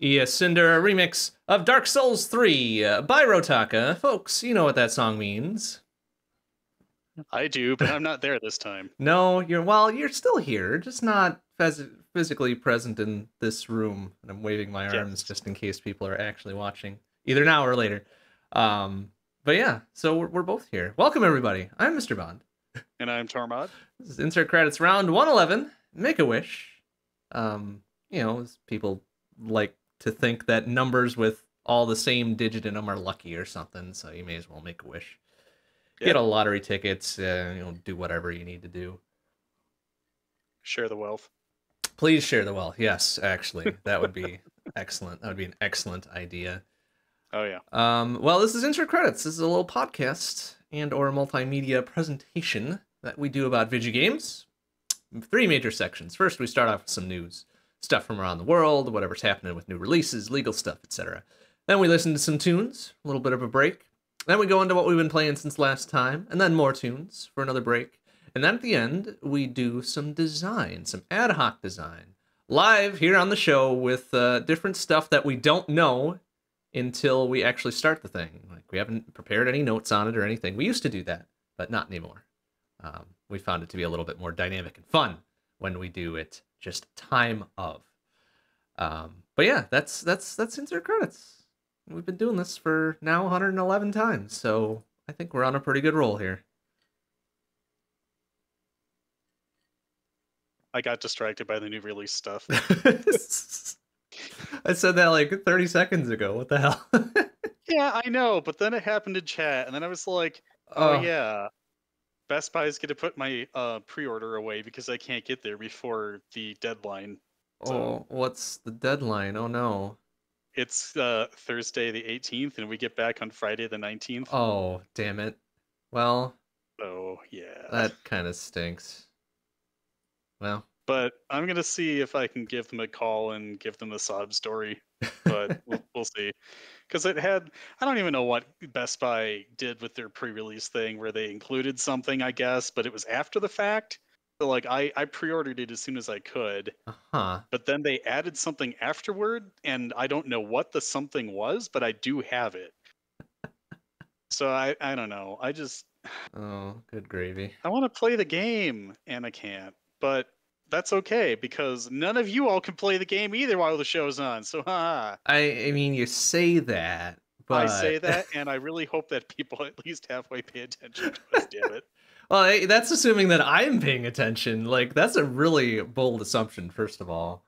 Cinder, a remix of Dark Souls 3 by Rotaka. Folks, you know what that song means. I do, but I'm not there this time. No, you're still here, just not physically present in this room. And I'm waving my arms just in case people are actually watching, either now or later. But yeah, so we're both here. Welcome, everybody. I'm MrBond. And I'm Tormod. This is Insert Credits Round 111, Make-A-Wish. People like to think that numbers with all the same digit in them are lucky or something, so you may as well make a wish. Yep. Get a lottery tickets, do whatever you need to do. Share the wealth. Please share the wealth. Yes, actually, that would be excellent. That would be an excellent idea. Oh, yeah. Well, this is Insert Credits. This is a little podcast and or multimedia presentation that we do about video games. 3 major sections. First, we start off with some news. Stuff from around the world, whatever's happening with new releases, legal stuff, etc. Then we listen to some tunes, a little bit of a break. Then we go into what we've been playing since last time, and then more tunes for another break. And then at the end, we do some design, some ad hoc design. Live here on the show with different stuff that we don't know until we actually start the thing. Like, we haven't prepared any notes on it or anything. We used to do that, but not anymore. We found it to be a little bit more dynamic and fun when we do it just time of. But yeah, that's Insert Credits. We've been doing this for now 111 times, so I think we're on a pretty good roll here. I got distracted by the new release stuff. I said that like 30 seconds ago. What the hell? Yeah, I know, but then it happened in chat, and then I was like, oh yeah, Best Buy's going to put my pre-order away because I can't get there before the deadline. So, oh, what's the deadline? Oh no. It's Thursday the 18th, and we get back on Friday the 19th. Oh, damn it. Well. Oh, yeah. That kind of stinks. Well. But I'm going to see if I can give them a call and give them the sob story. But we'll see. Because I don't even know what Best Buy did with their pre-release thing where they included something, I guess, but it was after the fact. So, like, I pre-ordered it as soon as I could. Uh-huh. But then they added something afterward, and I don't know what the something was, but I do have it. So I don't know. I just... Oh, good gravy. I want to play the game, and I can't. But that's okay, because none of you all can play the game either while the show's on, so haha. I mean, you say that, but... I say that, and I really hope that people at least halfway pay attention to us, damn it. Well, that's assuming that I'm paying attention. Like, that's a really bold assumption, first of all.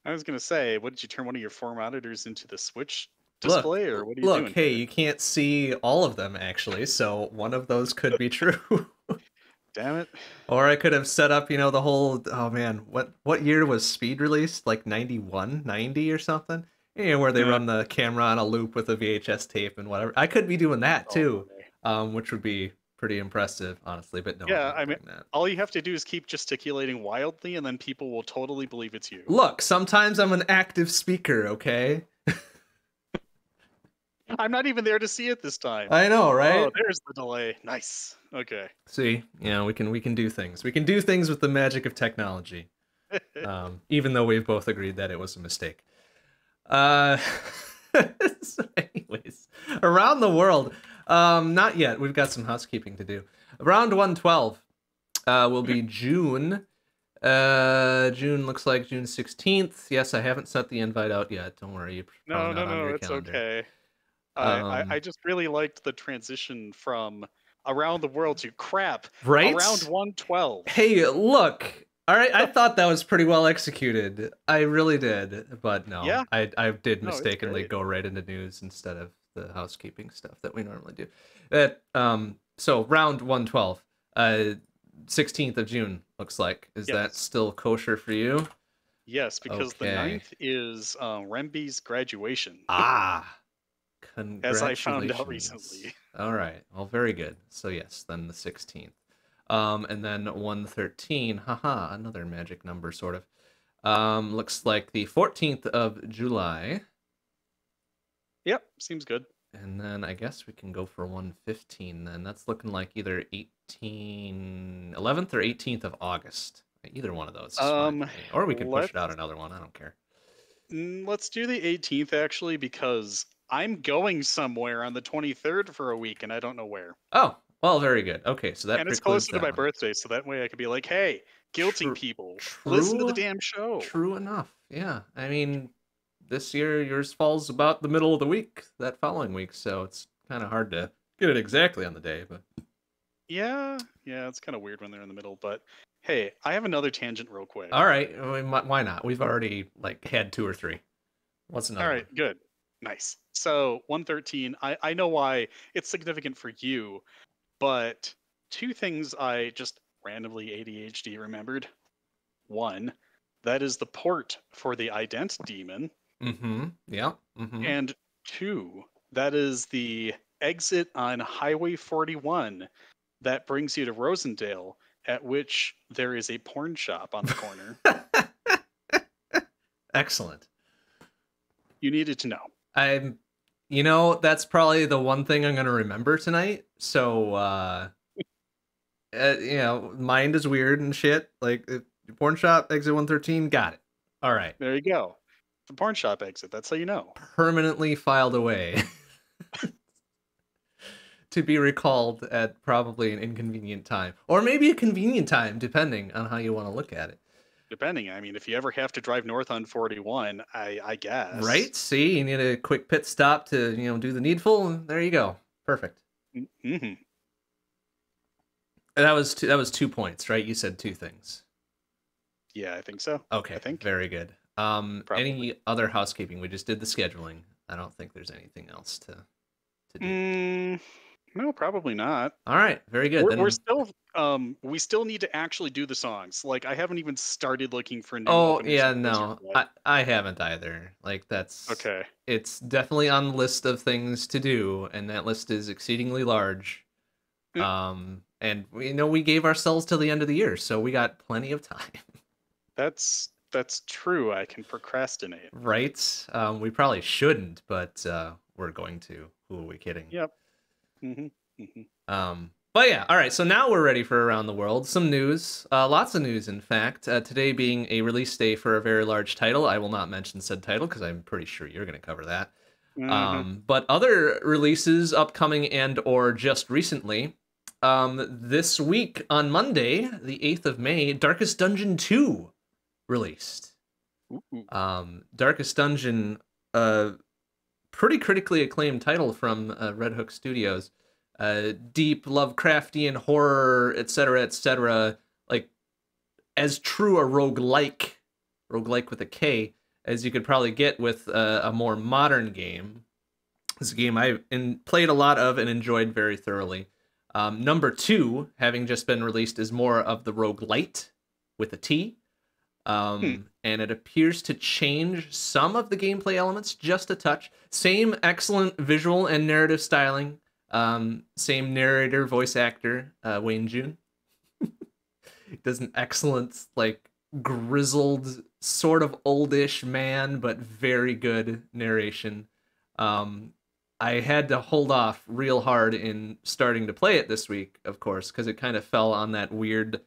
I was going to say, what, did you turn one of your 4 monitors into the Switch display, or what are you doing? Look, hey, you can't see all of them, actually, so one of those could be true. Damn it. Or I could have set up, the whole, oh man, what year was Speed released? Like 91, 90 or something? Where they run the camera on a loop with a VHS tape and whatever. I could be doing that too, which would be pretty impressive, honestly, but no. Yeah, I mean, all you have to do is keep gesticulating wildly, and then people will totally believe it's you. Look, sometimes I'm an active speaker, okay? I'm not even there to see it this time. I know, right? Oh, there's the delay. Nice. Okay. See, we can do things. We can do things with the magic of technology. Even though we've both agreed that it was a mistake. So anyways, around the world, not yet. We've got some housekeeping to do. Round 112 will be June. June looks like June 16th. Yes, I haven't set the invite out yet. Don't worry. No, it's calendar. Okay. I just really liked the transition from around the world to crap. Right? Around 112. Hey, look. All right, I thought that was pretty well executed. I really did, but no. Yeah? I did mistakenly go right into news instead of the housekeeping stuff that we normally do. So round 112, 16th of June looks like. Is that still kosher for you? Yes, because the 9th is Remby's graduation. Ah, congratulations. As I found out recently. All right, well, very good. So yes, then the 16th. And then 113, haha, another magic number, sort of. Looks like the 14th of July. Yep, seems good. And then I guess we can go for 115 then. That's looking like either 11th or 18th of August. Either one of those is fine. Or we could push it out another one, I don't care. Let's do the 18th actually, because I'm going somewhere on the 23rd for a week, and I don't know where. Oh, well, very good. Okay, so that And it's precludes closer to that my one. birthday, so that way I could be like, "Hey, guilting True, people, listen to the true, damn show." true enough. Yeah, I mean, this year yours falls about the middle of the week that following week, so it's kind of hard to get it exactly on the day. But Yeah, it's kind of weird when they're in the middle. But hey, I have another tangent real all quick. right, I mean, why not? We've already like had two or three. What's All another right, one? good, nice. So 113, I know why it's significant for you, but two things I just randomly ADHD remembered. One, that is the port for the Ident Demon. Mm-hmm. Yeah. Mm-hmm. And two, that is the exit on Highway 41 that brings you to Rosendale, at which there is a porn shop on the corner. Excellent. You needed to know. I'm, that's probably the one thing I'm gonna remember tonight. So, mind is weird and shit. Like, porn shop, exit 113, got it. All right, There you go. The porn shop exit. That's how you know. permanently filed away to be recalled at probably an inconvenient time, or maybe a convenient time, depending on how you want to look at it. Depending, I mean, if you ever have to drive north on 41, I guess. Right? See, you need a quick pit stop to do the needful. And there you go. Perfect. Mm-hmm. And that was 2 points, right? You said two things. Yeah, I think so. Okay, I think very good. probably. Any other housekeeping? We just did the scheduling. I don't think there's anything else to do. No, probably not. All right, very good. We're Then, still we still need to actually do the songs. Like I haven't even started looking for new oh openers yeah, for Blizzard no, yet. I haven't either. Like Okay. it's definitely on the list of things to do, and that list is exceedingly large. Eh, And we gave ourselves till the end of the year, so we got plenty of time. that's true. I can procrastinate. Right? We probably shouldn't, but we're going to. Who are we kidding? Yep. hmm hmm But yeah, all right. So now we're ready for Around the World. Some news, lots of news, in fact. Today being a release day for a very large title. I will not mention said title because I'm pretty sure you're going to cover that. hmm But other releases upcoming and/or just recently. This week on Monday, the 8th of May, Darkest Dungeon 2 released. Ooh. Darkest Dungeon, pretty critically acclaimed title from Red Hook Studios. Deep Lovecraftian horror, etc., like as true a roguelike with a K, as you could probably get with a more modern game. This is a game I played a lot of and enjoyed very thoroughly. Number 2, having just been released, is more of the roguelite with a T. And it appears to change some of the gameplay elements just a touch. Same excellent visual and narrative styling. Same narrator, voice actor, Wayne June. Does an excellent, like, grizzled, sort of oldish man, but very good narration. I had to hold off real hard in starting to play it this week, of course, because it kind of fell on that weird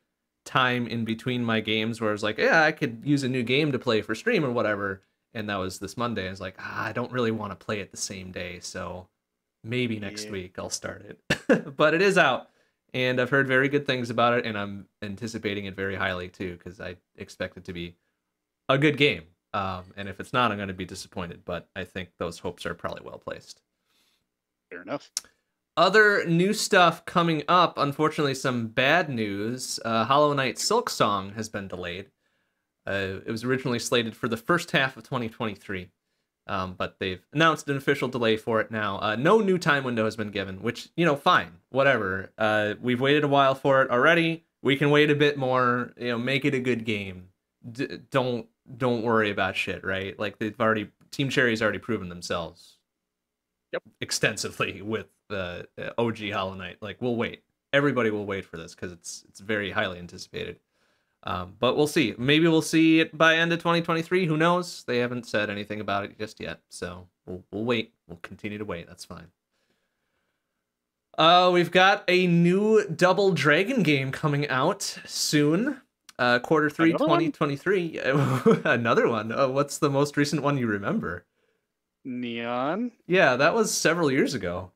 time in between my games where I was like, yeah, I could use a new game to play for stream or whatever. And that was this Monday. I was like, I don't really want to play it the same day, so maybe next week I'll start it. But it is out, and I've heard very good things about it, and I'm anticipating it very highly too, because I expect it to be a good game. And if it's not, I'm going to be disappointed, but I think those hopes are probably well placed. Fair enough. Other new stuff coming up, unfortunately some bad news. Hollow Knight Silksong has been delayed. It was originally slated for the first half of 2023, but they've announced an official delay for it now. No new time window has been given, which, fine, whatever. We've waited a while for it already. We can wait a bit more, make it a good game. Don't worry about shit, right? Like, Team Cherry's already proven themselves. Yep. Extensively with the OG Hollow Knight. Like, we'll wait. Everybody will wait for this because it's very highly anticipated. But we'll see. Maybe we'll see it by end of 2023. Who knows? They haven't said anything about it just yet. So we'll wait. We'll continue to wait. That's fine. We've got a new Double Dragon game coming out soon. Quarter three, Another one? 2023. Another one. What's the most recent one you remember? Neon? Yeah, that was several years ago.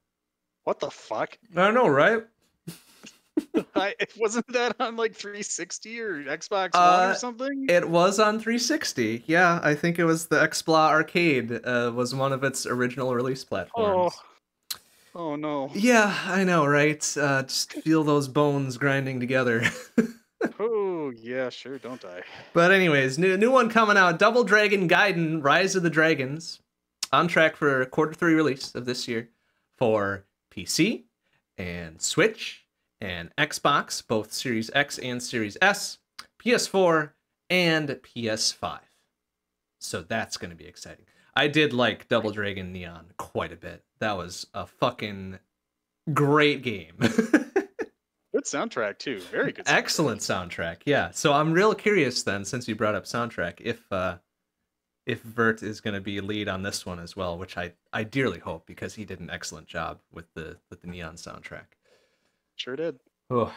What the fuck? I know, right? Wasn't that on like 360 or Xbox One or something? It was on 360. Yeah, I think it was the Xbla Arcade was one of its original release platforms. Oh no. Yeah, I know, right? Just feel those bones grinding together. Oh yeah, sure, don't I? But anyways, new one coming out, Double Dragon Gaiden: Rise of the Dragons, on track for quarter 3 release of this year for PC and Switch and Xbox, both Series X and Series S, PS4 and PS5. So that's going to be exciting. I did like Double Dragon Neon quite a bit. That was a fucking great game. Good soundtrack too. Very good. Excellent soundtrack. Yeah. So I'm real curious then, since you brought up soundtrack, if Vert is going to be lead on this one as well, which I dearly hope, because he did an excellent job with the Neon soundtrack. Sure did. Oh.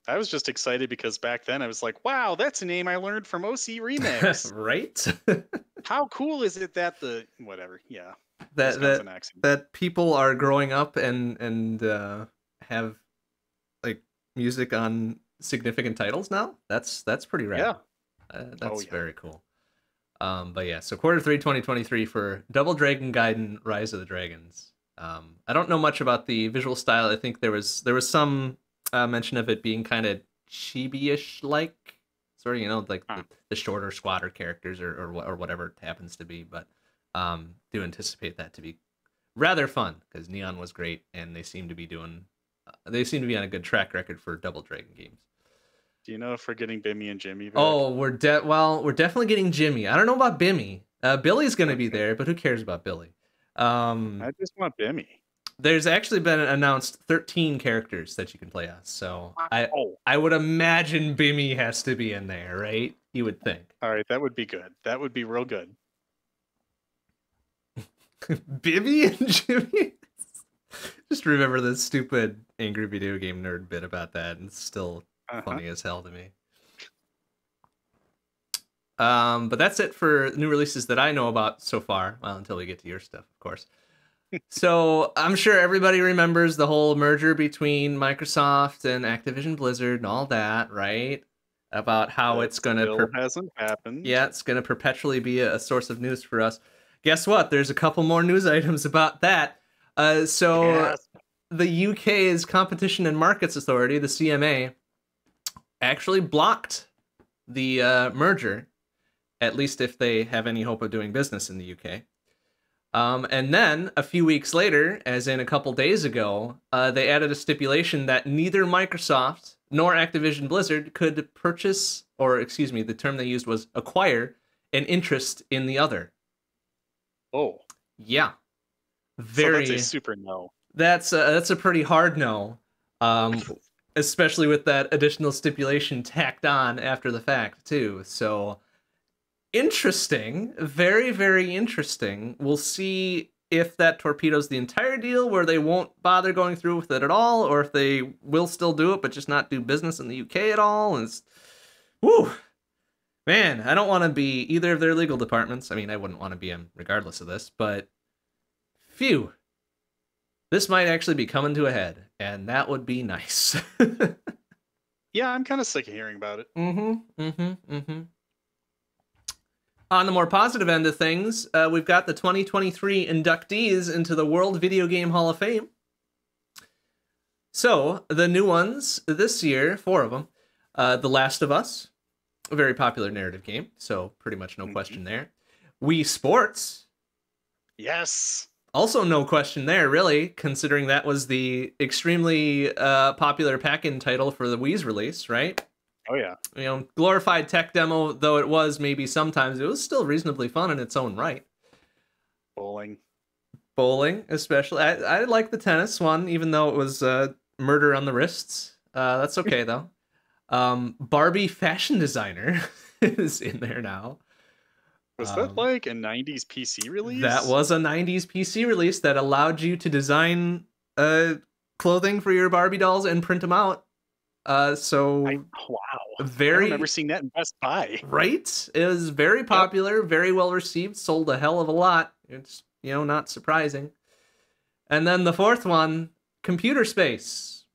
I was just excited because back then I was like, wow, that's a name I learned from OC Remix. Right? How cool is it that whatever, yeah. That people are growing up and have like music on significant titles now? That's pretty rad. Yeah. That's very cool. But yeah, so quarter 3 2023 for Double Dragon Gaiden: Rise of the Dragons. I don't know much about the visual style. I think there was some mention of it being kind of chibi-ish, like sort of, like the shorter, squatter characters or whatever it happens to be. But do anticipate that to be rather fun, because Neon was great, and they seem to be on a good track record for Double Dragon games. Do you know if we're getting Bimmy and Jimmy back? Oh, we're definitely getting Jimmy. I don't know about Bimmy. Billy's gonna be there, but who cares about Billy? I just want Bimmy. There's actually been announced 13 characters that you can play as, so I would imagine Bimmy has to be in there, right? You would think. All right, that would be good. That would be real good. Bimmy and Jimmy? Just remember this stupid angry video game nerd bit about that, and it's still funny as hell to me. But that's it for new releases that I know about so far. Well, until we get to your stuff, of course. So I'm sure everybody remembers the whole merger between Microsoft and Activision Blizzard and all that, right? About how it's going to hasn't happened. Yeah, it's going to perpetually be a source of news for us. Guess what? There's a couple more news items about that. The UK's Competition and Markets Authority, the CMA, actually blocked the merger, at least if they have any hope of doing business in the UK. And then a few weeks later, as in a couple days ago, they added a stipulation that neither Microsoft nor Activision Blizzard could purchase, or excuse me, the term they used was acquire, an interest in the other. Oh. Yeah. So that's a super no. That's a pretty hard no. Especially with that additional stipulation tacked on after the fact, too. So, interesting. Very, very interesting. We'll see if that torpedoes the entire deal, where they won't bother going through with it at all, or if they will still do it, but just not do business in the UK at all. And woo! Man, I don't want to be either of their legal departments. I mean, I wouldn't want to be them regardless of this, but phew. This might actually be coming to a head, and that would be nice. Yeah, I'm kind of sick of hearing about it. On the more positive end of things, we've got the 2023 inductees into the World Video Game Hall of Fame. So, the new ones this year, 4 of them. The Last of Us, a very popular narrative game, so pretty much no question there. Wii Sports. Yes. Also no question there, really, considering that was the extremely popular pack-in title for the Wii's release, right? Oh, yeah. You know, glorified tech demo, though it was maybe sometimes, it was still reasonably fun in its own right. Bowling, especially. I like the tennis one, even though it was murder on the wrists. That's okay, though. Barbie Fashion Designer is in there now. Was that like a 90s PC release? That was a 90s PC release that allowed you to design clothing for your Barbie dolls and print them out. Wow. I remember Very seeing that in Best Buy. right. It was very popular, very well received, sold a hell of a lot. It's, not surprising. And then the fourth one, Computer Space.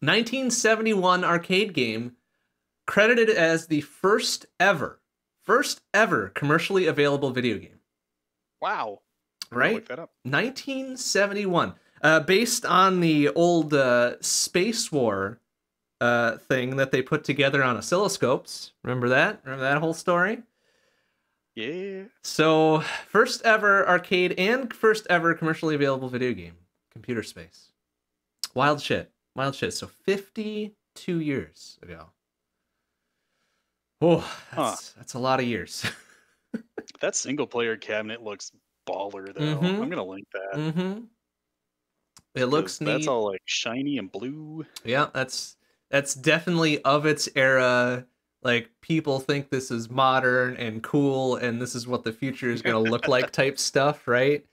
1971 arcade game credited as the first ever commercially available video game. Wow. I'm gonna Right? look that up. 1971. Based on the old Space War thing that they put together on oscilloscopes. Remember that? Remember that whole story? Yeah. So, first ever arcade and first ever commercially available video game, Computer Space. Wild shit. Wild shit. So, 52 years ago. Oh, that's a lot of years. That single player cabinet looks baller though. Mm-hmm. I'm gonna link that. Mm-hmm. It looks neat. That's all like shiny and blue. Yeah, that's definitely of its era. Like, people think this is modern and cool and this is what the future is going to look like type stuff, right?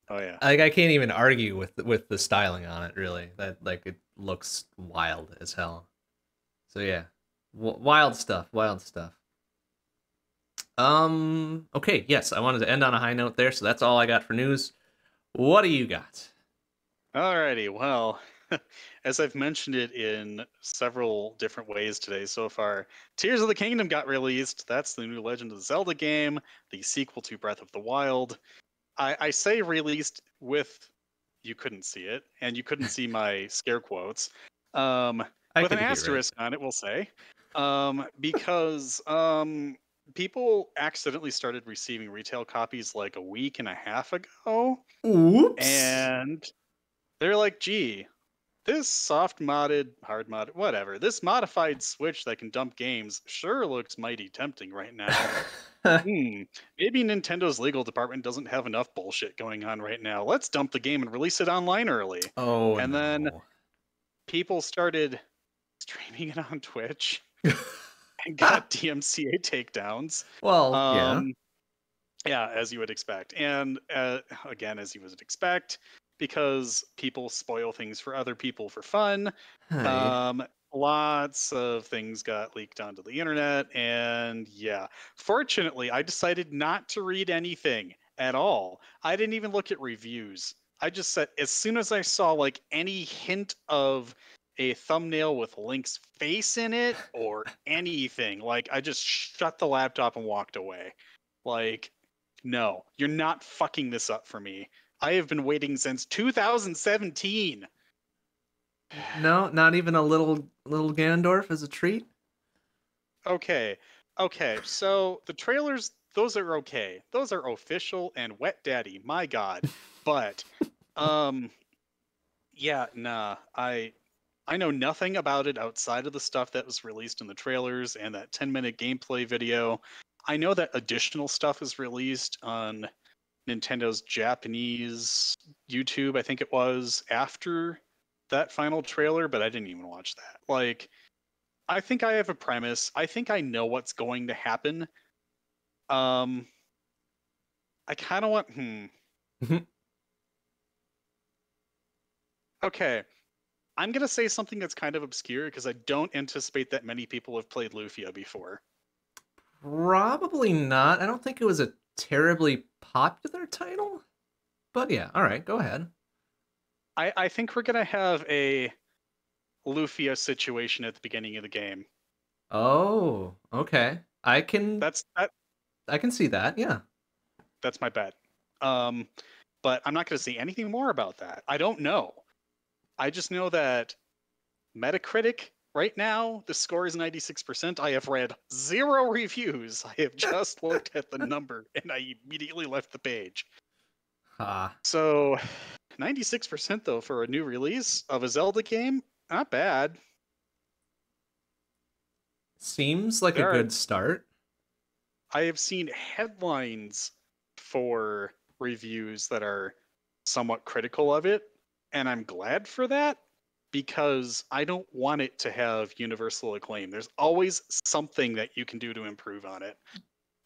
Oh yeah. Like, I can't even argue with the styling on it, really. That, like, it looks wild as hell. So yeah, wild stuff, wild stuff. Okay, yes, I wanted to end on a high note there, so that's all I got for news. What do you got? Alrighty, well, as I've mentioned it in several different ways today so far, Tears of the Kingdom got released. That's the new Legend of Zelda game, the sequel to Breath of the Wild. I say released with, you couldn't see it, and you couldn't see my scare quotes, with an asterisk on it, we'll say, because people accidentally started receiving retail copies like a week and a half ago. Oops. And they're like, gee, this soft modded, hard modded, whatever, this modified Switch that can dump games sure looks mighty tempting right now. Maybe Nintendo's legal department doesn't have enough bullshit going on right now. Let's dump the game and release it online early. Oh, and no. Then people started streaming it on Twitch and got DMCA takedowns. Well, yeah. Yeah, as you would expect. And again, as you would expect, because people spoil things for other people for fun. Hi. Lots of things got leaked onto the internet, and yeah. Fortunately, I decided not to read anything at all. I didn't even look at reviews. I just said, as soon as I saw like any hint of a thumbnail with Link's face in it or anything, like I just shut the laptop and walked away. Like, no, you're not fucking this up for me. I have been waiting since 2017. No, not even a little Ganondorf as a treat? Okay. So the trailers, those are okay. Those are official and wet daddy, my god. But yeah, nah. I know nothing about it outside of the stuff that was released in the trailers and that 10-minute gameplay video. I know that additional stuff is released on Nintendo's Japanese YouTube, I think it was, after that final trailer, but I didn't even watch that. Like, I think I have a premise. I think I know what's going to happen. I kind of want Okay. I'm going to say something that's kind of obscure because I don't anticipate that many people have played Lufia before. Probably not. I don't think it was a terribly popular title. But yeah, all right, go ahead. I think we're going to have a Lufia situation at the beginning of the game. Oh, okay. I can see that. Yeah. That's my bet. But I'm not going to say anything more about that. I don't know. I just know that Metacritic right now, the score is 96%. I have read 0 reviews. I have just looked at the number and I immediately left the page. So 96% though for a new release of a Zelda game, not bad. Seems like a good start. I have seen headlines for reviews that are somewhat critical of it, and I'm glad for that because I don't want it to have universal acclaim. There's always something that you can do to improve on it.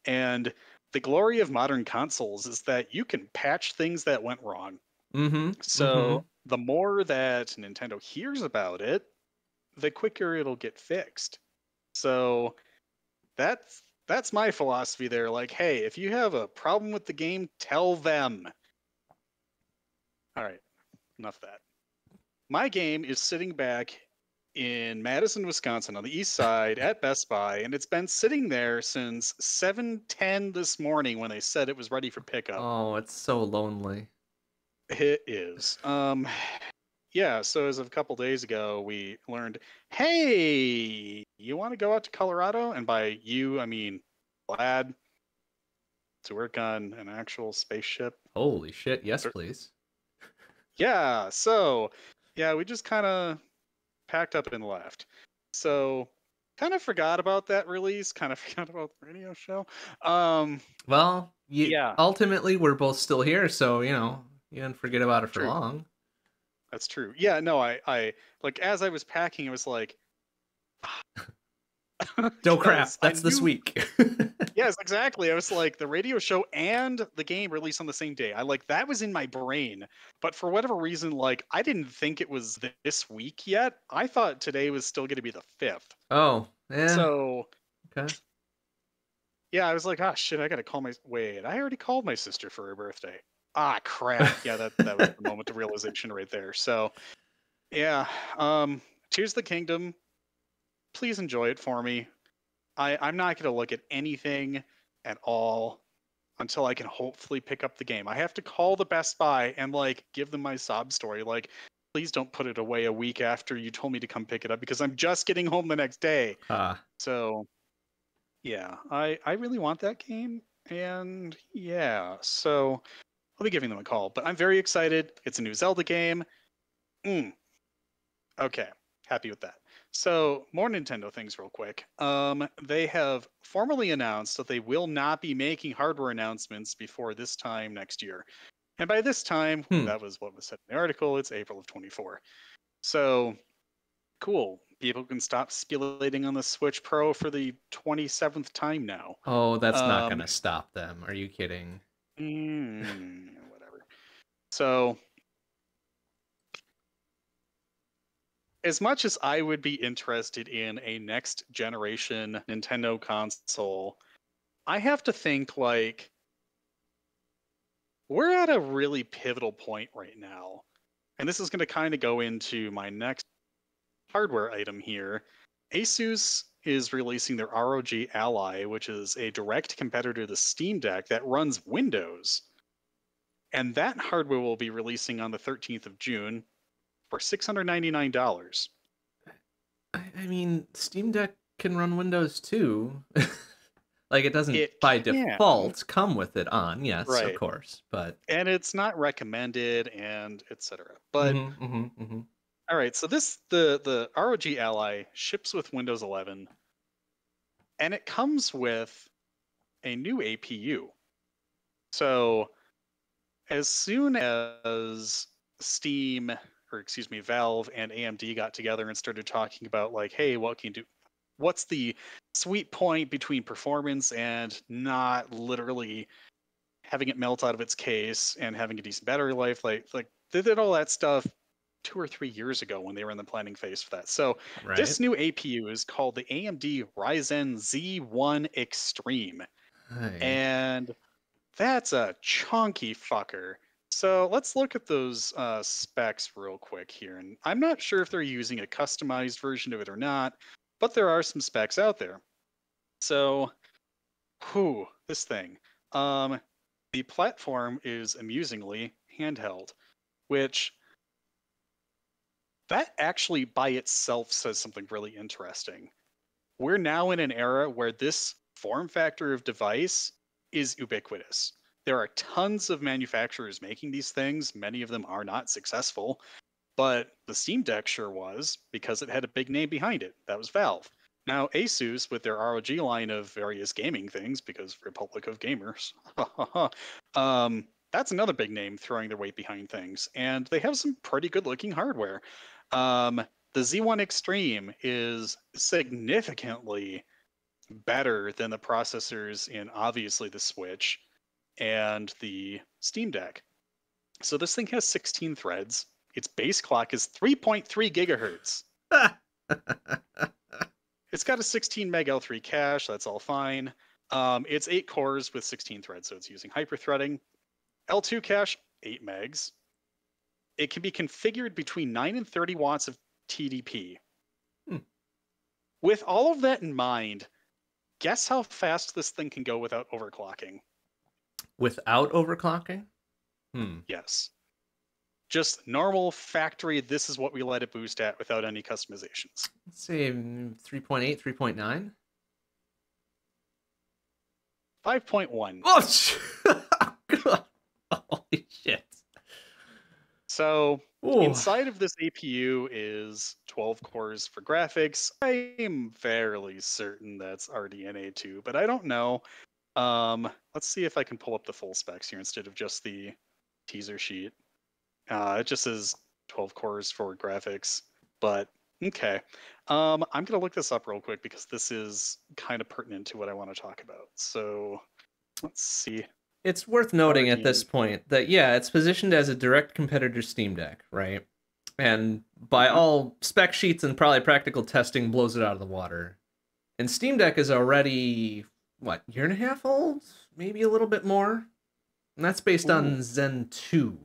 And the glory of modern consoles is that you can patch things that went wrong. So the more that Nintendo hears about it, the quicker it'll get fixed. So that's my philosophy there. Like, hey, if you have a problem with the game, tell them. All right, enough of that. My game is sitting back in Madison, Wisconsin, on the east side at Best Buy, and it's been sitting there since 7:10 this morning when they said it was ready for pickup. Oh, it's so lonely. It is. Yeah, so as of a couple days ago, we learned, hey, you want to go out to Colorado? And by you, I mean Vlad, to work on an actual spaceship. Holy shit, yes, please. Yeah, so yeah, we just kind of packed up and left. So kind of forgot about that release, kind of forgot about the radio show. Well, Yeah, ultimately we're both still here, so you didn't forget about it for true. long. That's true. Yeah, no, I like as I was packing, it was like, Oh crap, that's knew, this week. Yes, exactly. I was like, the radio show and the game released on the same day. I like that was in my brain, but for whatever reason, like I didn't think it was this week yet. I thought today was still going to be the 5th. Oh, yeah. So Okay. yeah, I was like, ah, shit, I got to call my. Wait, I already called my sister for her birthday. Ah, crap. Yeah, that was the moment of realization right there. So yeah, Tears of the Kingdom. Please enjoy it for me. I'm not going to look at anything at all until I can hopefully pick up the game. I have to call the Best Buy and like give them my sob story. Like, please don't put it away a week after you told me to come pick it up because I'm just getting home the next day. So yeah, I really want that game. And yeah, so I'll be giving them a call. But I'm very excited. It's a new Zelda game. Okay, happy with that. So, more Nintendo things real quick. They have formally announced that they will not be making hardware announcements before this time next year. And by this time, that was what was said in the article, it's April of 24. So, cool. People can stop speculating on the Switch Pro for the 27th time now. Oh, that's not going to stop them. Are you kidding? Whatever. So, as much as I would be interested in a next generation Nintendo console, I have to think like we're at a really pivotal point right now. And this is going to kind of go into my next hardware item here. Asus is releasing their ROG Ally, which is a direct competitor to the Steam Deck that runs Windows. And that hardware will be releasing on the 13th of June for $699. I mean, Steam Deck can run Windows too. Like it doesn't by default come with it on, yes, right. Of course, but and it's not recommended and etc. But all right, so the ROG Ally ships with Windows 11, and it comes with a new APU. So as soon as Valve and AMD got together and started talking about like, hey, what can you do? What's the sweet point between performance and not literally having it melt out of its case and having a decent battery life? Like they did all that stuff 2 or 3 years ago when they were in the planning phase for that. So This new APU is called the AMD Ryzen Z1 Extreme. And that's a chunky fucker. So let's look at those specs real quick here. And I'm not sure if they're using a customized version of it or not, but there are some specs out there. So, this thing. The platform is amusingly handheld, which that actually by itself says something really interesting. We're now in an era where this form factor of device is ubiquitous. There are tons of manufacturers making these things. Many of them are not successful, but the Steam Deck sure was because it had a big name behind it. That was Valve. Now, Asus, with their ROG line of various gaming things, because Republic of Gamers, that's another big name throwing their weight behind things. And they have some pretty good looking hardware. The Z1 Extreme is significantly better than the processors in obviously the Switch and the Steam Deck. So this thing has 16 threads. Its base clock is 3.3 gigahertz. It's got a 16 meg L3 cache. That's all fine. It's 8 cores with 16 threads, so it's using hyperthreading. L2 cache, 8 megs. It can be configured between 9 and 30 watts of TDP. With all of that in mind, guess how fast this thing can go without overclocking? Without overclocking? Yes. Just normal factory, this is what we let it boost at without any customizations. Let's say 3.8, 3.9? 5.1. Oh, holy shit. So Ooh. inside of this APU is 12 cores for graphics. I'm fairly certain that's RDNA 2, but I don't know. Let's see if I can pull up the full specs here instead of just the teaser sheet. It just says 12 cores for graphics, but okay. I'm gonna look this up real quick because this is kind of pertinent to what I want to talk about. So let's see. It's worth noting at RDNA. this point that, yeah, it's positioned as a direct competitor to Steam Deck, right? And by all spec sheets and probably practical testing blows it out of the water. And Steam Deck is already, what, year and a half old? Maybe a little bit more? And that's based on Zen 2.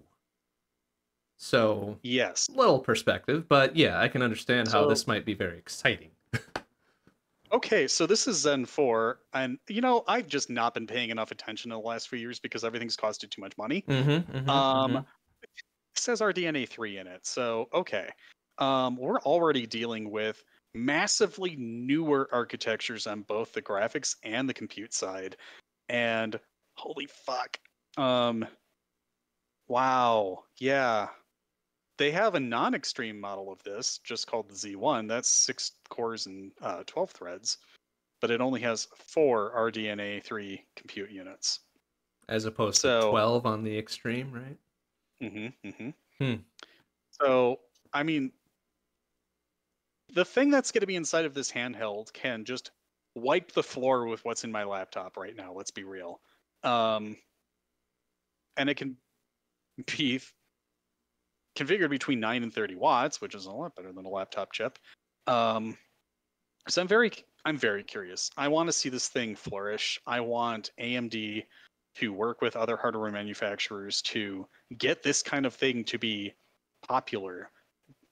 So, yes, little perspective, but yeah, I can understand how this might be very exciting. Okay, so this is Zen 4, and I've just not been paying enough attention in the last few years because everything's costed too much money. It says RDNA 3 in it, so okay. We're already dealing with massively newer architectures on both the graphics and the compute side, and holy fuck. Wow, yeah. They have a non-extreme model of this, just called the Z1. That's 6 cores and 12 threads, but it only has 4 RDNA 3 compute units. As opposed to 12 on the extreme, right? So, I mean, the thing that's going to be inside of this handheld can just wipe the floor with what's in my laptop right now, let's be real. And it can be configured between 9 and 30 watts, which is a lot better than a laptop chip. So I'm very curious. I want to see this thing flourish. I want AMD to work with other hardware manufacturers to get this kind of thing to be popular.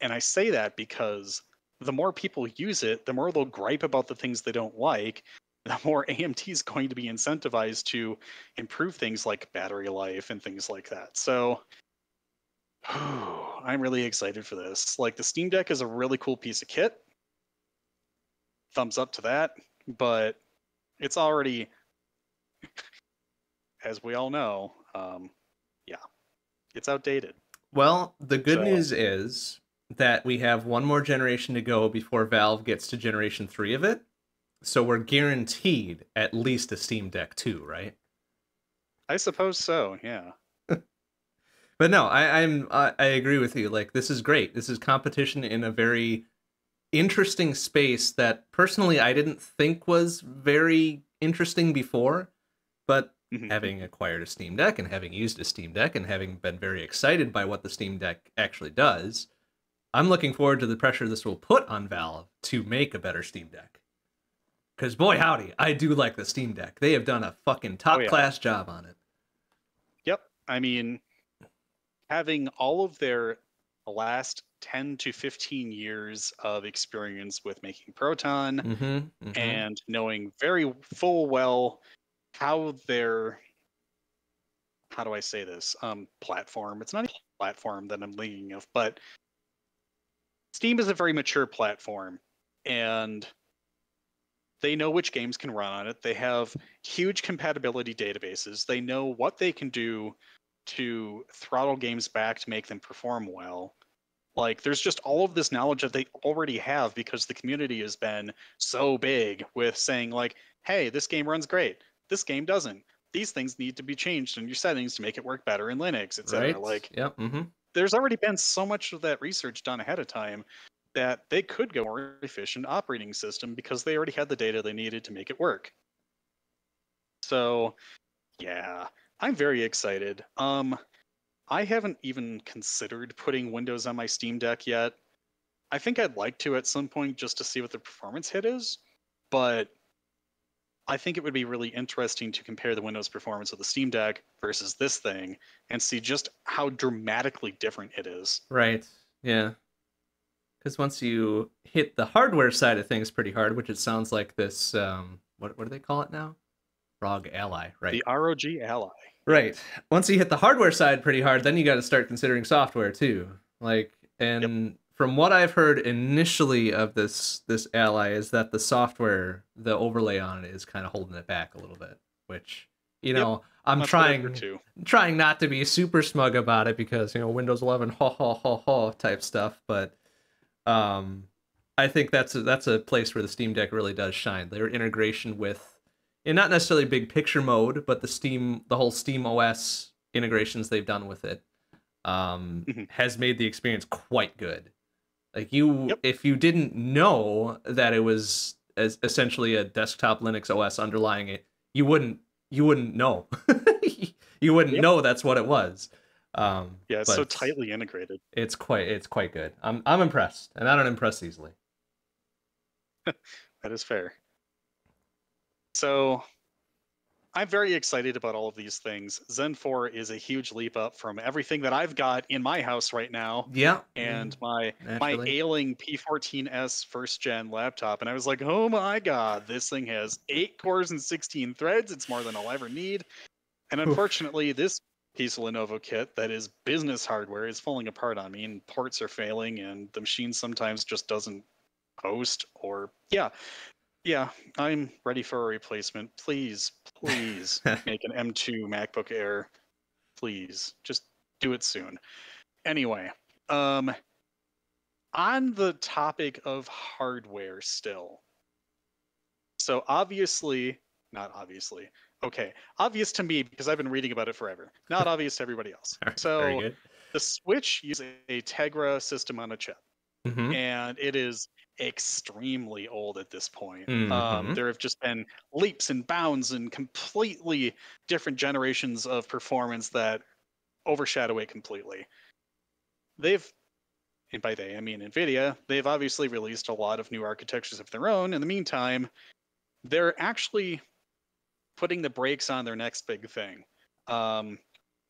And I say that because the more people use it, the more they'll gripe about the things they don't like, the more AMD is going to be incentivized to improve things like battery life and things like that. So I'm really excited for this. Like, the Steam Deck is a really cool piece of kit. Thumbs up to that. But it's already, as we all know, it's outdated. Well, the good news is that we have one more generation to go before Valve gets to generation 3 of it. So we're guaranteed at least a Steam Deck 2, right? I suppose so, yeah. But no, I agree with you. Like, this is great. This is competition in a very interesting space that personally I didn't think was very interesting before, but having acquired a Steam Deck and having used a Steam Deck and having been very excited by what the Steam Deck actually does, I'm looking forward to the pressure this will put on Valve to make a better Steam Deck. Because boy howdy, I do like the Steam Deck. They have done a fucking top-class job on it. Yep, I mean, having all of their last 10 to 15 years of experience with making Proton and knowing very full well how their, how do I say this, platform, it's not a platform that I'm thinking of, but Steam is a very mature platform, and they know which games can run on it. They have huge compatibility databases. They know what they can do to throttle games back to make them perform well. Like, there's just all of this knowledge that they already have because the community has been so big with saying, like, hey, this game runs great. This game doesn't. These things need to be changed in your settings to make it work better in Linux, etc. Right? Like, yep. There's already been so much of that research done ahead of time that they could go more efficient operating system because they already had the data they needed to make it work. So, yeah, I'm very excited. I haven't even considered putting Windows on my Steam Deck yet. I think I'd like to at some point just to see what the performance hit is, but I think it would be really interesting to compare the Windows performance of the Steam Deck versus this thing and see just how dramatically different it is. Right. Yeah. Because once you hit the hardware side of things pretty hard, which it sounds like this, what do they call it now? ROG Ally, right? The ROG Ally. Right. Once you hit the hardware side pretty hard, then you got to start considering software too. Like, Yep. and from what I've heard initially of this Ally is that the software, the overlay on it is kind of holding it back a little bit, which, Yep. I'm That's what I've heard too. trying not to be super smug about it because, Windows 11 ha ha ha ha type stuff, but I think that's a place where the Steam Deck really does shine. Their integration with, and not necessarily big picture mode, but the whole Steam OS integrations they've done with it, has made the experience quite good. Like Yep. if you didn't know that it was essentially a desktop Linux OS underlying it, you wouldn't know. You wouldn't Yep. know that's what it was. Yeah, it's so but tightly integrated. It's quite good. I'm impressed, and I don't impress easily. That is fair. So I'm very excited about all of these things. Zen 4 is a huge leap up from everything that I've got in my house right now. Yeah. And my Naturally. ailing P14S first gen laptop. And I was like, oh my god, this thing has 8 cores and 16 threads. It's more than I'll ever need. And unfortunately, this piece of Lenovo kit that is business hardware is falling apart on me, and ports are failing, and the machine sometimes just doesn't host. Or yeah, I'm ready for a replacement. Please make an M2 MacBook Air. Please, just do it soon. Anyway, on the topic of hardware still. So not obviously. Okay, obvious to me because I've been reading about it forever. Not obvious to everybody else. Very So good. the Switch uses a Tegra system on a chip, and it is extremely old at this point. There have just been leaps and bounds and completely different generations of performance that overshadow it completely. And by they I mean NVIDIA, they've obviously released a lot of new architectures of their own. In the meantime, they're actually putting the brakes on their next big thing.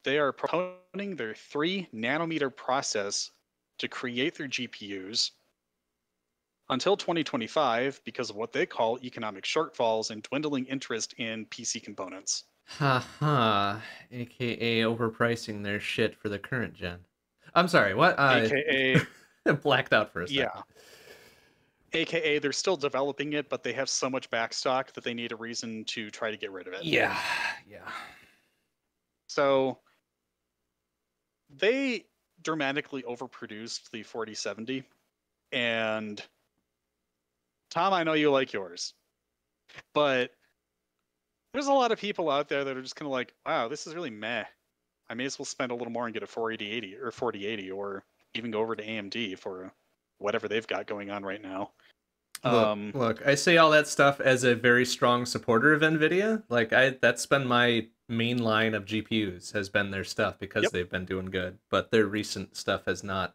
They are promoting their 3 nanometer process to create their GPUs until 2025 because of what they call economic shortfalls and dwindling interest in PC components. Haha, aka overpricing their shit for the current gen. I'm sorry, what? AKA Blacked out for a second. Yeah. AKA they're still developing it, but they have so much backstock that they need a reason to try to get rid of it. Yeah. So they dramatically overproduced the 4070, and Tom, I know you like yours, but there's a lot of people out there that are just kind of like, wow, this is really meh. I may as well spend a little more and get a 4080 or 4080, or even go over to AMD for whatever they've got going on right now. Look, I say all that stuff as a very strong supporter of NVIDIA. Like that's been my main line of GPUs, has been their stuff because they've been doing good. But their recent stuff has not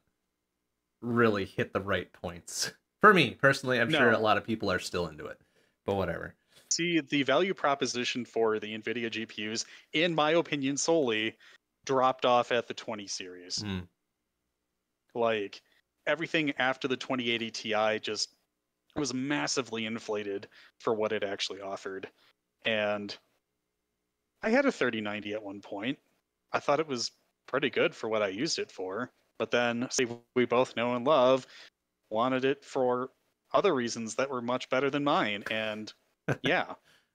really hit the right points. For me, personally, I'm sure a lot of people are still into it. But whatever. See, the value proposition for the NVIDIA GPUs, in my opinion solely, dropped off at the 20 series. Like, everything after the 2080 Ti just was massively inflated for what it actually offered. And I had a 3090 at one point. I thought it was pretty good for what I used it for. But then, we both know and love, wanted it for other reasons that were much better than mine. And yeah.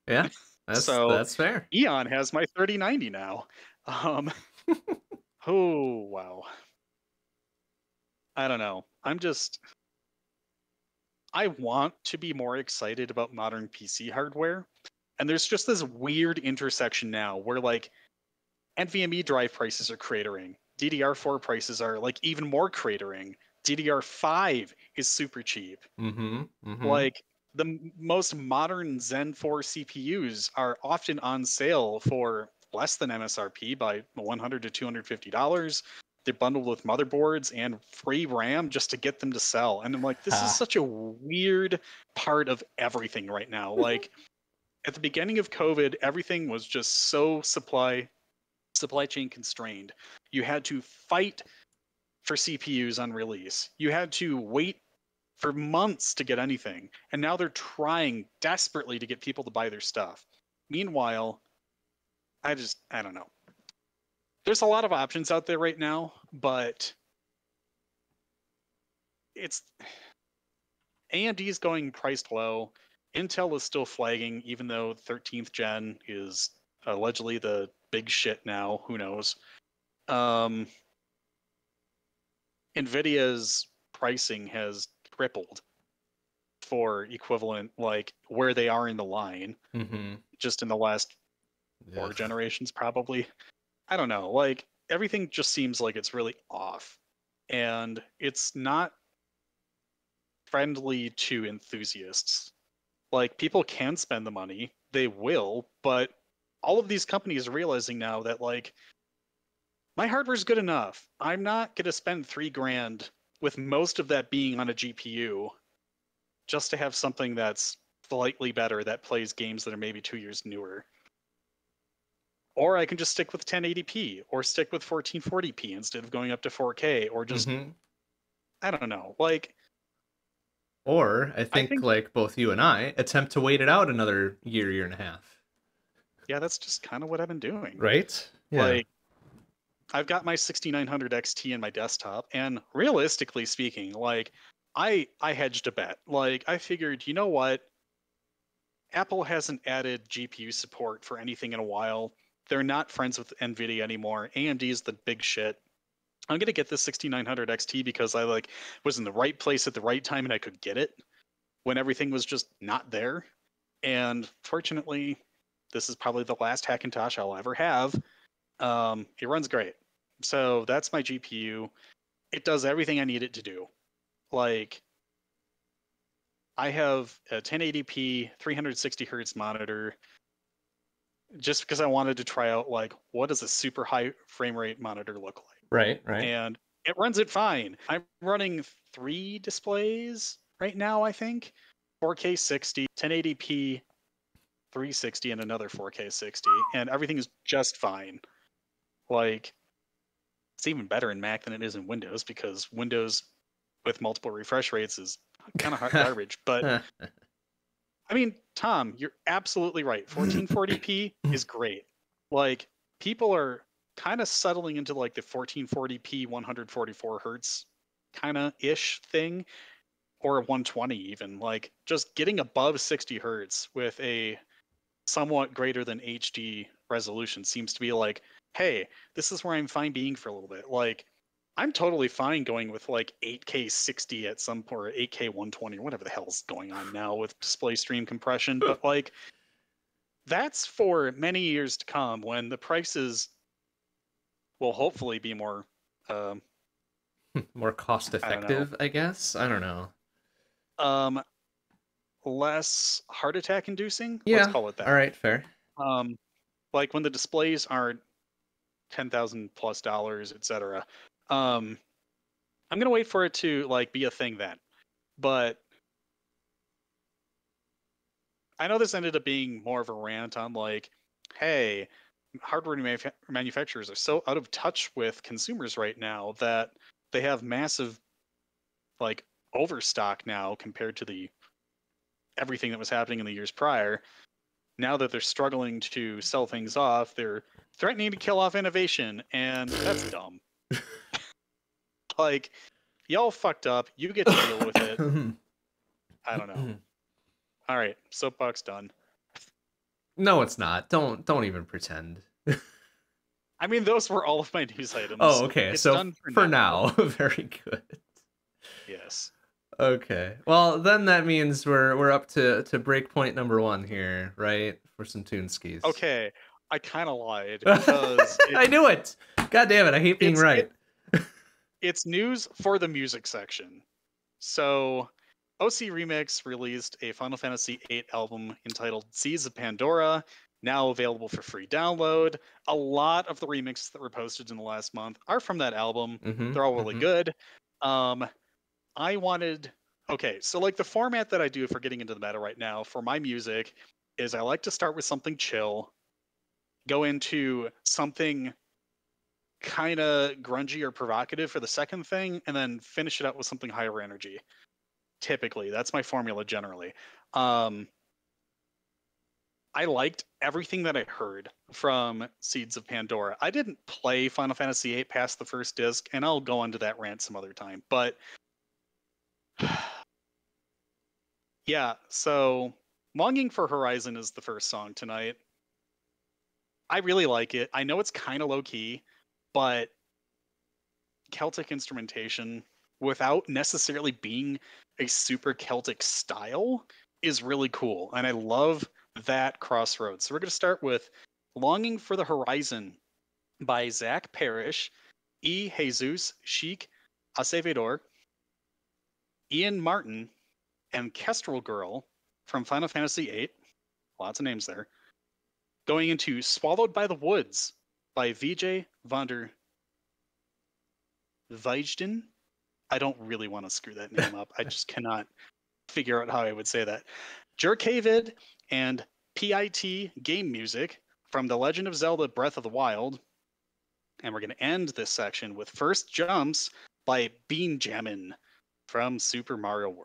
Yeah, that's fair. Eon has my 3090 now. Oh, wow. I don't know. I want to be more excited about modern PC hardware. And there's just this weird intersection now where like NVMe drive prices are cratering. DDR4 prices are like even more cratering. DDR5 is super cheap. Like the most modern Zen 4 CPUs are often on sale for less than MSRP by $100 to $250. they bundled with motherboards and free RAM just to get them to sell. And I'm like, this is such a weird part of everything right now. Like at the beginning of COVID, everything was just so supply chain constrained. You had to fight for CPUs on release. You had to wait for months to get anything. And now they're trying desperately to get people to buy their stuff. Meanwhile, I don't know. There's a lot of options out there right now, but it's AMD is going priced low. Intel is still flagging, even though 13th gen is allegedly the big shit now. Who knows? Nvidia's pricing has tripled for equivalent, like where they are in the line, just in the last 4 generations, probably. I don't know. Like everything just seems like it's really off, and it's not friendly to enthusiasts. Like people can spend the money, they will, but all of these companies are realizing now that like my hardware's good enough. I'm not going to spend $3,000 with most of that being on a GPU just to have something that's slightly better that plays games that are maybe 2 years newer. Or I can just stick with 1080p or stick with 1440p instead of going up to 4K or just I don't know. Like or I think like both you and I attempt to wait it out another year and a half. Yeah, that's just kind of what I've been doing. Right? Yeah. Like I've got my 6900 XT in my desktop, and realistically speaking, like I hedged a bet. Like I figured, you know what? Apple hasn't added GPU support for anything in a while. They're not friends with Nvidia anymore. AMD is the big shit. I'm gonna get this 6900 XT because I like was in the right place at the right time and I could get it when everything was just not there. And fortunately, this is probably the last Hackintosh I'll ever have. It runs great. So that's my GPU. It does everything I need it to do. Like I have a 1080p 360 hertz monitor just because I wanted to try out like what does a super high frame rate monitor look like. Right. And it runs it fine. I'm running 3 displays right now, I think. 4K 60, 1080p 360 and another 4K 60, and everything is just fine. Like it's even better in Mac than it is in Windows because Windows with multiple refresh rates is kind of hot garbage. But I mean, Tom, you're absolutely right. 1440p is great. Like people are kind of settling into like the 1440p 144 hertz kind of ish thing, or 120 even. Like just getting above 60 hertz with a somewhat greater than HD resolution seems to be like, hey, this is where I'm fine being for a little bit. Like I'm totally fine going with like 8K 60 at some point, or 8K 120, or whatever the hell's going on now with display stream compression. But like, that's for many years to come when the prices will hopefully be more more cost effective, I guess. I don't know. Less heart attack inducing. Yeah. Let's call it that. All right, fair. Like when the displays aren't $10,000+, etc. I'm gonna wait for it to like be a thing then. But I know this ended up being more of a rant on like, hey, hardware manufacturers are so out of touch with consumers right now that they have massive like overstock now compared to the everything that was happening in the years prior. Now that they're struggling to sell things off, they're threatening to kill off innovation, and that's dumb. Like, y'all fucked up. You get to deal with it. I don't know. All right, soapbox done. No, it's not. Don't even pretend. I mean, those were all of my news items. Oh, okay. It's so done for now. Very good. Yes. Okay. Well, then that means we're up to breakpoint number 1 here, right? For some Toonskis. Okay. I kind of lied because I knew it. God damn it! I hate being right. It's news for the music section. So, OC Remix released a Final Fantasy VIII album entitled Seas of Pandora. now available for free download. A lot of the remixes that were posted in the last month are from that album. They're all really good. I wanted, okay, so like the format that I do for getting into the meta right now for my music is I like to start with something chill, go into something kind of grungy or provocative for the second thing, and then finish it out with something higher energy. Typically, that's my formula generally. I liked everything that I heard from Seeds of Pandora. I didn't play Final Fantasy VIII past the first disc, and I'll go into that rant some other time. But yeah, so Longing for Horizon is the first song tonight. I really like it. I know it's kind of low key, but Celtic instrumentation without necessarily being a super Celtic style is really cool. And I love that crossroads. So we're going to start with Longing for the Horizon by Zach Parrish, E. Jesus, Sheik Acevedor, Ian Martin, and Kestrel Girl from Final Fantasy VIII. Lots of names there. Going into Swallowed by the Woods by Vijay Vander Vijden. I don't really want to screw that name up. I just cannot figure out how I would say that. Jerkavid and PIT game music from The Legend of Zelda Breath of the Wild. And we're going to end this section with First Jumps by Bean Jammin' from Super Mario World.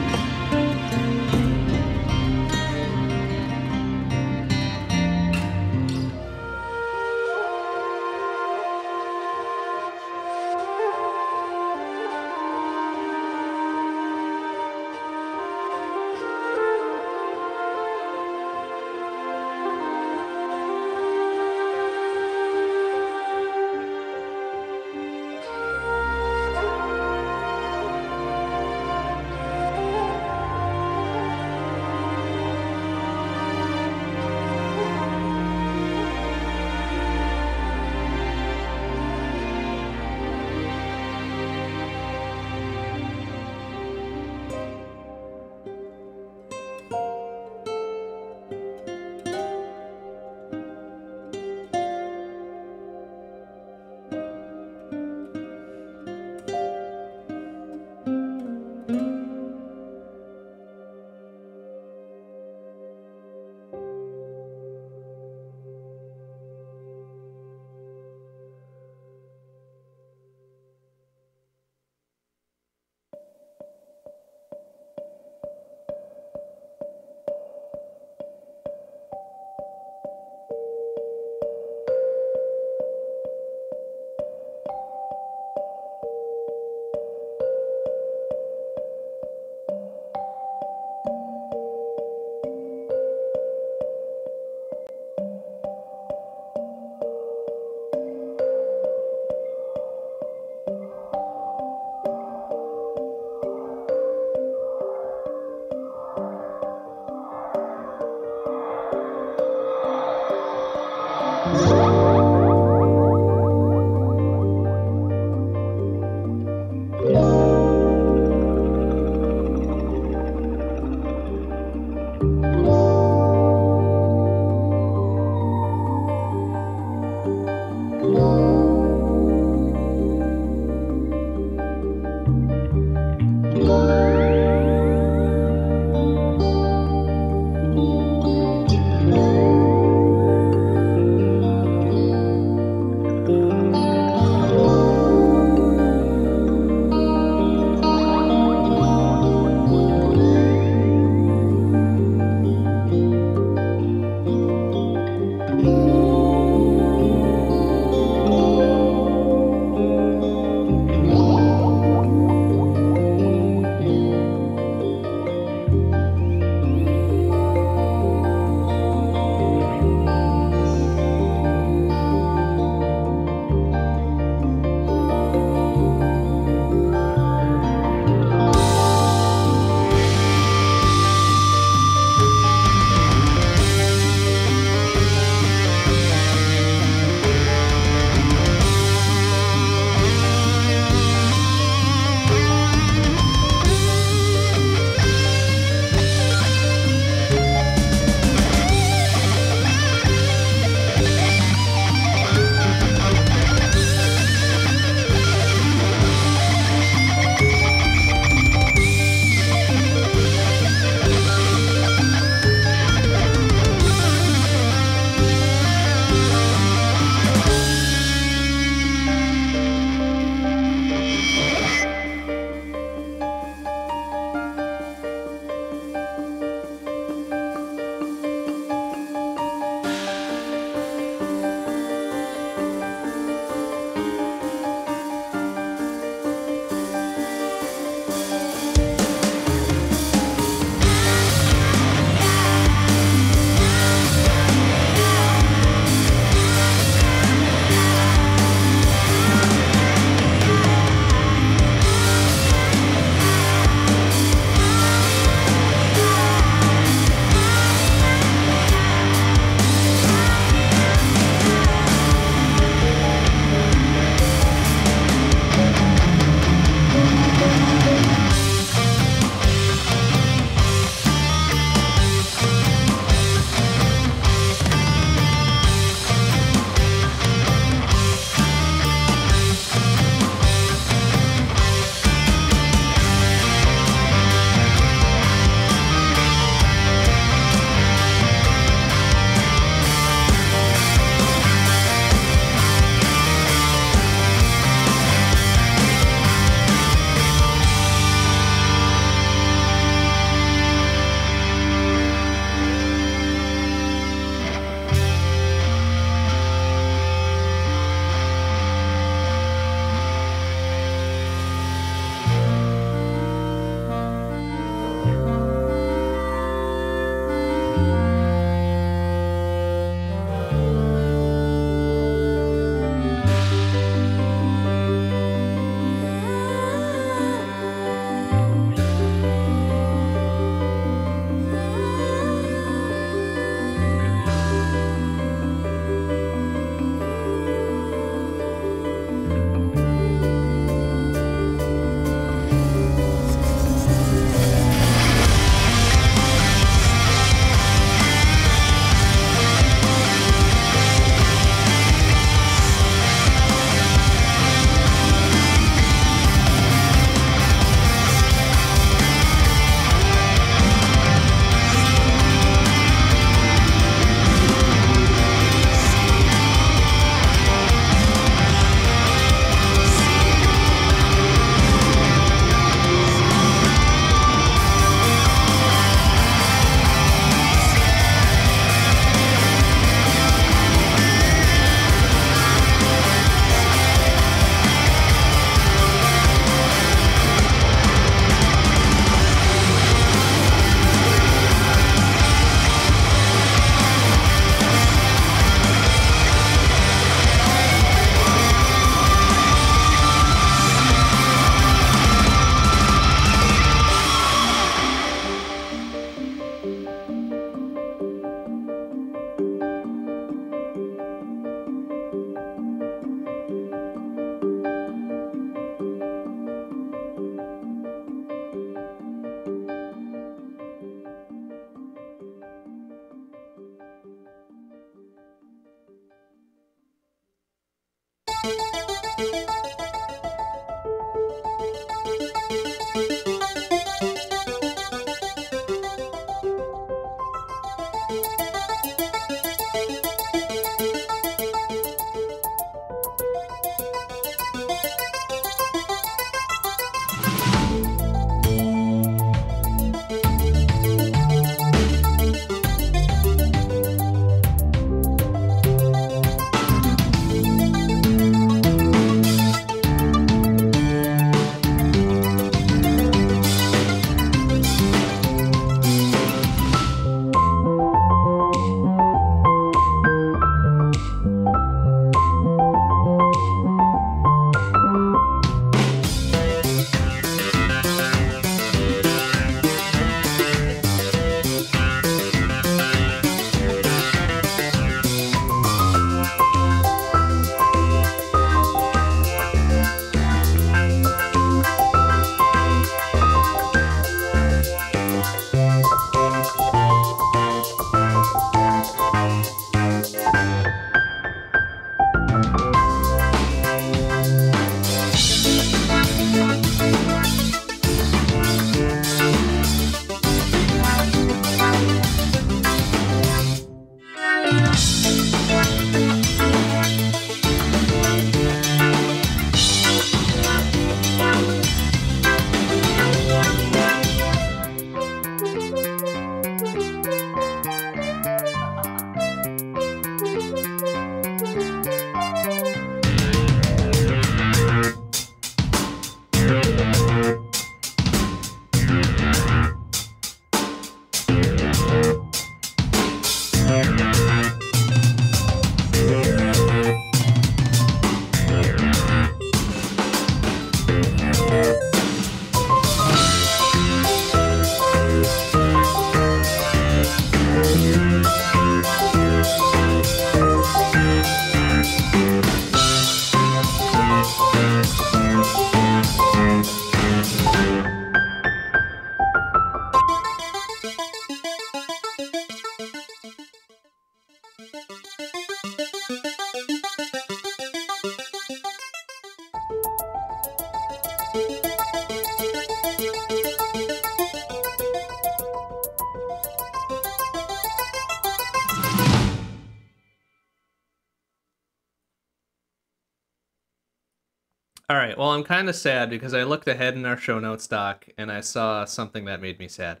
All right, well, I'm kind of sad because I looked ahead in our show notes doc and I saw something that made me sad.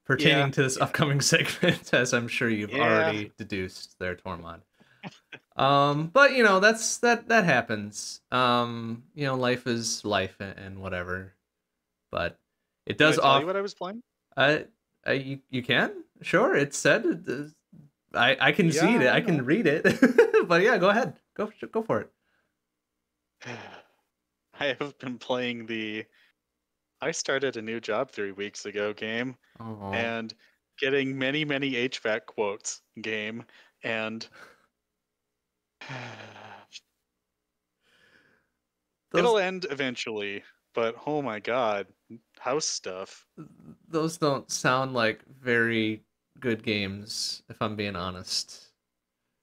Pertaining to this upcoming segment, as I'm sure you've already deduced there, Tormod. But you know, that happens. You know, life is life and whatever. But it does Can I tell you what I was playing? You can? Sure, it said I can see it. I can read it. But yeah, go ahead. Go for it. I have been playing the I started a new job 3 weeks ago game and getting many HVAC quotes game and it'll end eventually, but oh my god, house stuff. Those don't sound like very good games, if I'm being honest.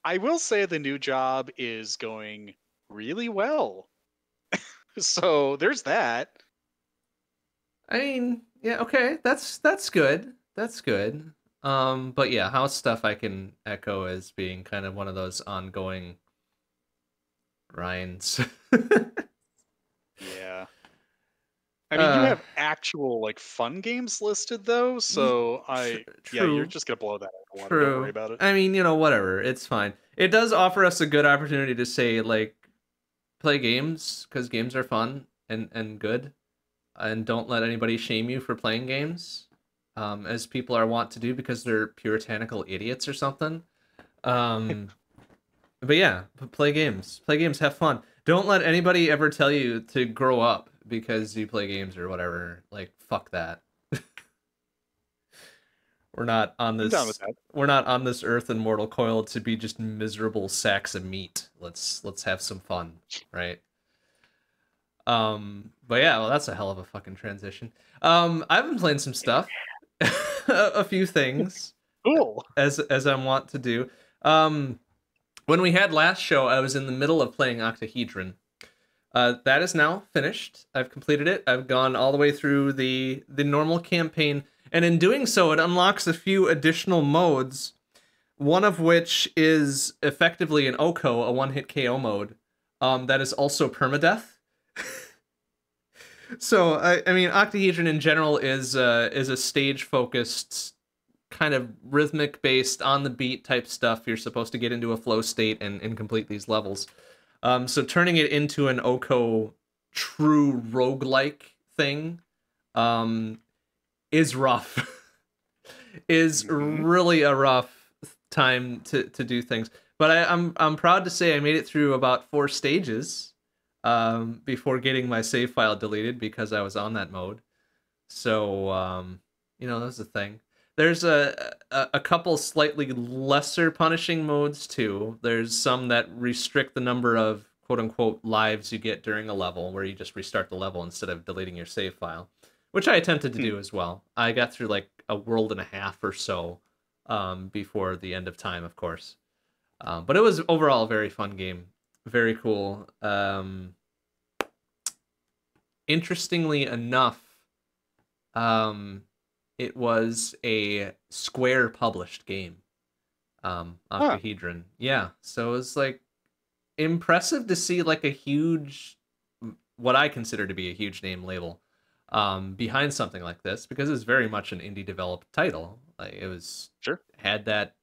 I will say the new job is going really well. So there's that. I mean, yeah, okay, that's good. That's good. But yeah, house stuff I can echo as being kind of one of those ongoing grinds. Yeah. I mean, you have actual like fun games listed though, so you're just gonna blow that out of the water. Don't worry about it. I mean, you know, whatever, it's fine. It does offer us a good opportunity to say like, play games because games are fun and good, and don't let anybody shame you for playing games, as people are wont to do because they're puritanical idiots or something. But yeah, play games, have fun. Don't let anybody ever tell you to grow up because you play games or whatever. Like, fuck that. We're not on this. We're not on this earth in mortal coil to be just miserable sacks of meat. Let's have some fun, right? But yeah, well, that's a hell of a fucking transition. I've been playing some stuff, a few things, cool, as I want to do. when we had last show, I was in the middle of playing Octahedron. That is now finished. I've completed it. I've gone all the way through the normal campaign, and in doing so, it unlocks a few additional modes. One of which is effectively an OKO, a one-hit KO mode, that is also permadeath. So I mean, Octahedron in general is a stage-focused, kind of rhythmic-based, on-the-beat type stuff. You're supposed to get into a flow state and complete these levels. So turning it into an OKO true roguelike thing is rough. Is really a rough time to do things. But I'm proud to say I made it through about 4 stages before getting my save file deleted because I was on that mode. So you know, that's the thing. There's a couple slightly lesser punishing modes too. There's some that restrict the number of quote-unquote lives you get during a level, where you just restart the level instead of deleting your save file, which I attempted to do as well. I got through like a world and a half or so before the end of time, of course. But it was overall a very fun game. Very cool. Interestingly enough, it was a Square published game, Octahedron. Yeah, so it was like impressive to see like a huge, what I consider to be a huge name label behind something like this, because it's very much an indie developed title. Like it was had that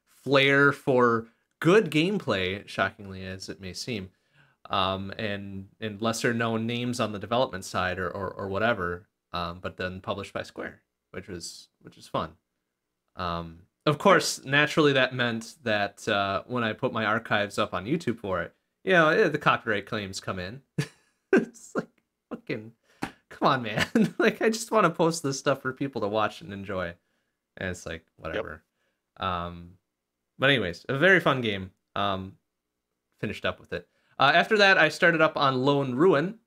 flair for good gameplay, shockingly as it may seem, and lesser known names on the development side or whatever, but then published by Square, which was fun. Of course, naturally that meant that when I put my archives up on YouTube for it, you know, the copyright claims come in. It's like, fucking, come on, man. Like, I just want to post this stuff for people to watch and enjoy. And it's like, whatever. Yep. But anyways, a very fun game. Finished up with it. After that, I started up on Lone Ruin.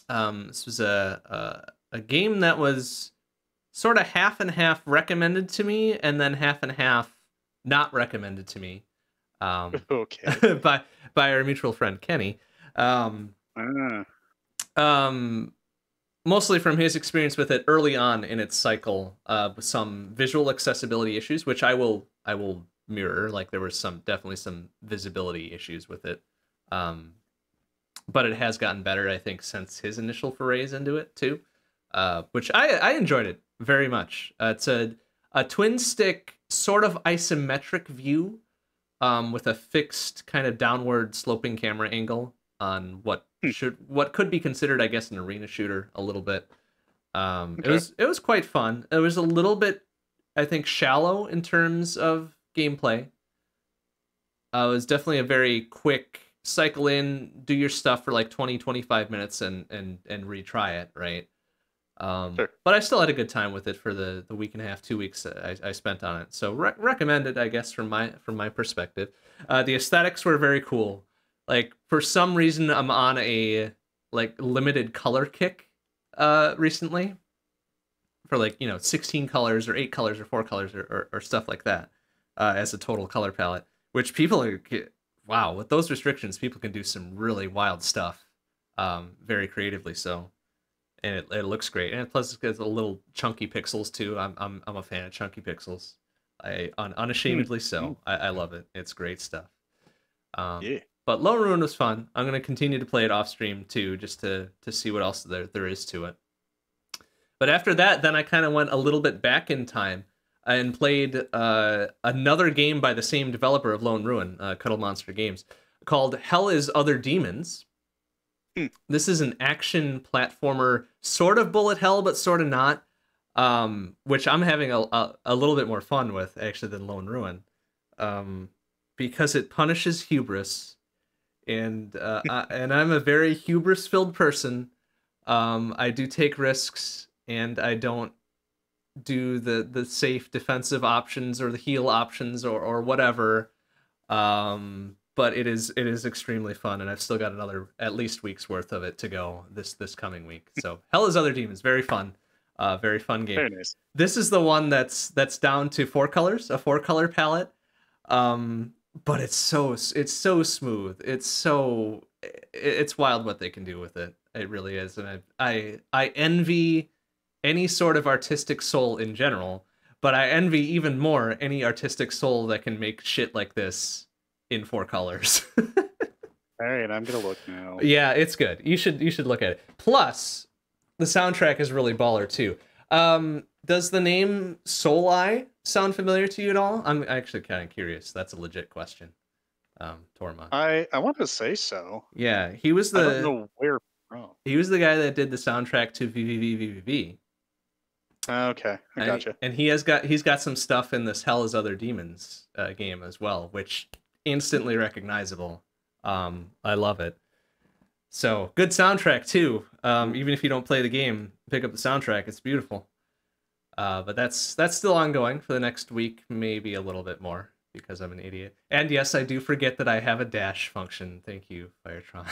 This was a game that was sort of half and half recommended to me, and then half and half not recommended to me. Okay. by our mutual friend Kenny. Mostly from his experience with it early on in its cycle, with some visual accessibility issues, which I will mirror. Like there was definitely some visibility issues with it, but it has gotten better, I think, since his initial forays into it too, which I enjoyed it very much. It's a twin stick sort of isometric view, with a fixed kind of downward sloping camera angle on what could be considered, I guess, an arena shooter a little bit. Okay. It was quite fun. It was a little bit, I think, shallow in terms of gameplay. It was definitely a very quick cycle in, do your stuff for like 20-25 minutes and retry it, right? Sure. But I still had a good time with it for the week and a half, 2 weeks I spent on it. So recommended, I guess, from my perspective. The aesthetics were very cool. Like, for some reason, I'm on a like limited color kick recently, for like, you know, 16 colors or 8 colors or 4 colors or stuff like that, as a total color palette. Which people are, wow, with those restrictions, people can do some really wild stuff, very creatively. So. And it looks great, and plus it's got a little chunky pixels too. I'm a fan of chunky pixels. Unashamedly so. I love it. It's great stuff. Yeah. But Lone Ruin was fun. I'm gonna continue to play it off stream too, just to see what else there is to it. But after that, then I kind of went a little bit back in time and played another game by the same developer of Lone Ruin, Cuddle Monster Games, called Hell is Other Demons. This is an action platformer, sort of bullet hell, but sort of not, which I'm having a little bit more fun with, actually, than Lone Ruin, because it punishes hubris, and I'm a very hubris-filled person. I do take risks, and I don't do the safe defensive options or the heal options or whatever. But it is extremely fun, and I've still got another at least week's worth of it to go this coming week. So Hell is Other Demons, very fun, very fun game. Very nice. This is the one that's down to 4 colors, a 4-color palette. but it's so smooth. It's wild what they can do with it. It really is, and I envy any sort of artistic soul in general, but I envy even more any artistic soul that can make shit like this in 4 colors. All right, I'm gonna look now. Yeah, it's good. You should look at it. Plus, the soundtrack is really baller too. Does the name Soul Eye sound familiar to you at all? I'm actually kind of curious. That's a legit question. Tormod. I want to say so. Yeah, I don't know where from. he was the guy that did the soundtrack to VVVVV. Okay, I gotcha. And he's got some stuff in this Hell is Other Demons game as well, which instantly recognizable. I love it. So good soundtrack too. Even if you don't play the game, pick up the soundtrack. It's beautiful. But that's still ongoing for the next week, maybe a little bit more, because I'm an idiot. And yes, I do forget that I have a dash function. Thank you, Firetron.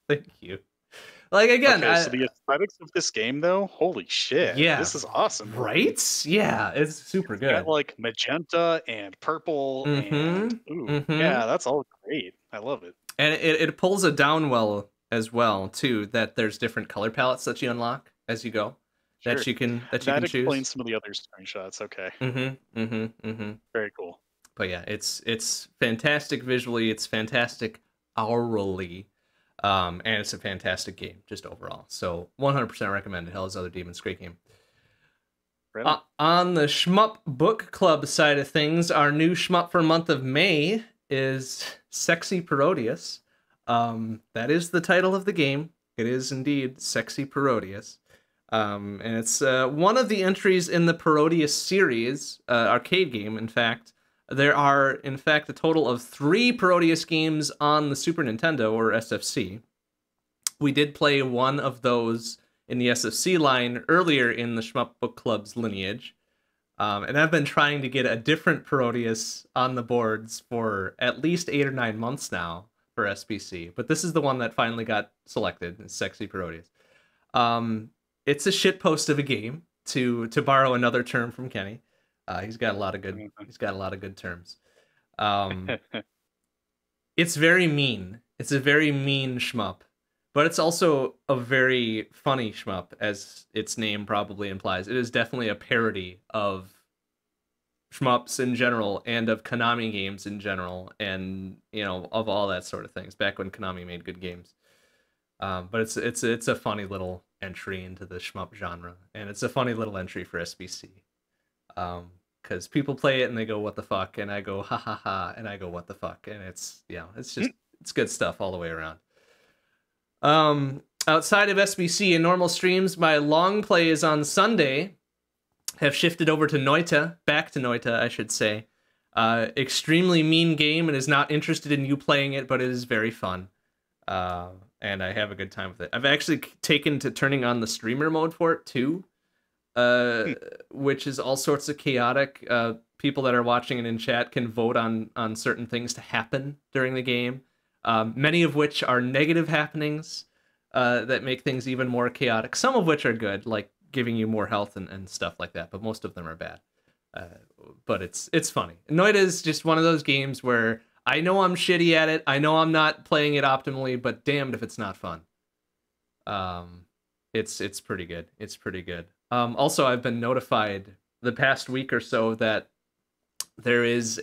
Thank you. Like, again, okay, so the aesthetics of this game, though, holy shit! Yeah, this is awesome, right? Yeah, it's super good. Got like magenta and purple, and yeah, that's all great. I love it. And it pulls a down well as well too. That there's different color palettes that you unlock as you go. Sure. That you can choose. That explains some of the other screenshots. Okay. Very cool. But yeah, it's fantastic visually. It's fantastic aurally. And it's a fantastic game just overall. So 100% recommended. Hell is Other Demons, great game. On the Shmup Book Club side of things, our new Shmup for month of May is Sexy Parodius. That is the title of the game. It is indeed Sexy Parodius. And it's one of the entries in the Parodius series, arcade game, in fact. There are, in fact, a total of 3 Parodius games on the Super Nintendo, or SFC. We did play one of those in the SFC line earlier in the Shmup Book Club's lineage. And I've been trying to get a different Parodius on the boards for at least 8 or 9 months now for SBC. But this is the one that finally got selected, it's Sexy Parodius. It's a shitpost of a game, to borrow another term from Kenny. He's got a lot of good terms. It's very mean. It's a very mean shmup, but it's also a very funny shmup, as its name probably implies. It is definitely a parody of shmups in general and of Konami games in general, and of all that sort of things. Back when Konami made good games, but it's a funny little entry into the shmup genre, and it's a funny little entry for SBC. Because people play it and they go, what the fuck? And I go, ha ha ha, and I go, what the fuck? And it's good stuff all the way around. Outside of SBC and normal streams, my long plays on Sunday have shifted over to Noita, back to Noita, I should say. Extremely mean game and is not interested in you playing it, but it is very fun. And I have a good time with it. I've actually taken to turning on the streamer mode for it too. Which is all sorts of chaotic. People that are watching and in chat can vote on certain things to happen during the game, many of which are negative happenings that make things even more chaotic, some of which are good, like giving you more health and stuff like that, but most of them are bad. But it's funny. Noita is just one of those games where I know I'm shitty at it, I know I'm not playing it optimally, but damned if it's not fun. It's pretty good. It's pretty good. Also, I've been notified the past week or so that there is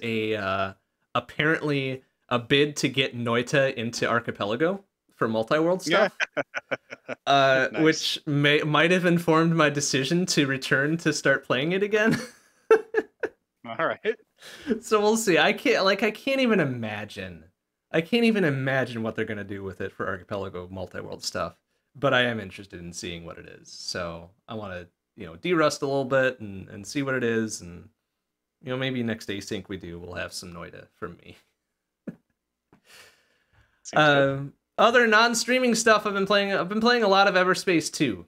apparently a bid to get Noita into Archipelago for multi-world stuff, nice. Which might have informed my decision to return to start playing it again. All right. So we'll see. I can't even imagine. I can't even imagine what they're gonna do with it for Archipelago multi-world stuff. But I am interested in seeing what it is. So I want to, de-rust a little bit and see what it is. And, maybe next async we'll have some Noita from me. Other non-streaming stuff I've been playing a lot of Everspace 2.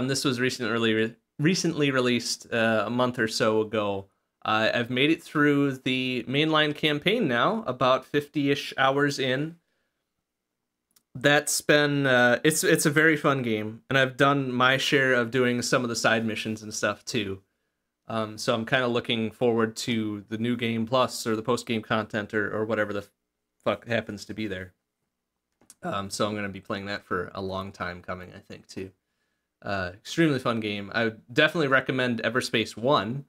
This was recently released a month or so ago. I've made it through the mainline campaign now, about 50-ish hours in. That's been it's a very fun game, and I've done my share of doing some of the side missions and stuff too. So I'm kind of looking forward to the new game plus or the post game content or whatever the fuck happens to be there. So I'm going to be playing that for a long time coming, I think, too. Extremely fun game. I would definitely recommend Everspace 1,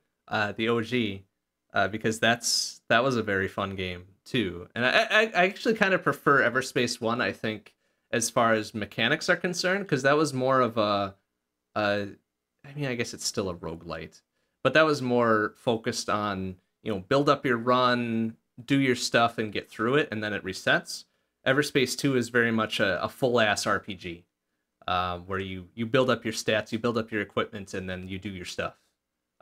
the OG, because that was a very fun game too. And I actually kind of prefer Everspace 1, I think, as far as mechanics are concerned, because that was more of I mean, I guess it's still a roguelite, but that was more focused on, build up your run, do your stuff, and get through it, and then it resets. Everspace 2 is very much a full-ass RPG, where you build up your stats, you build up your equipment, and then you do your stuff.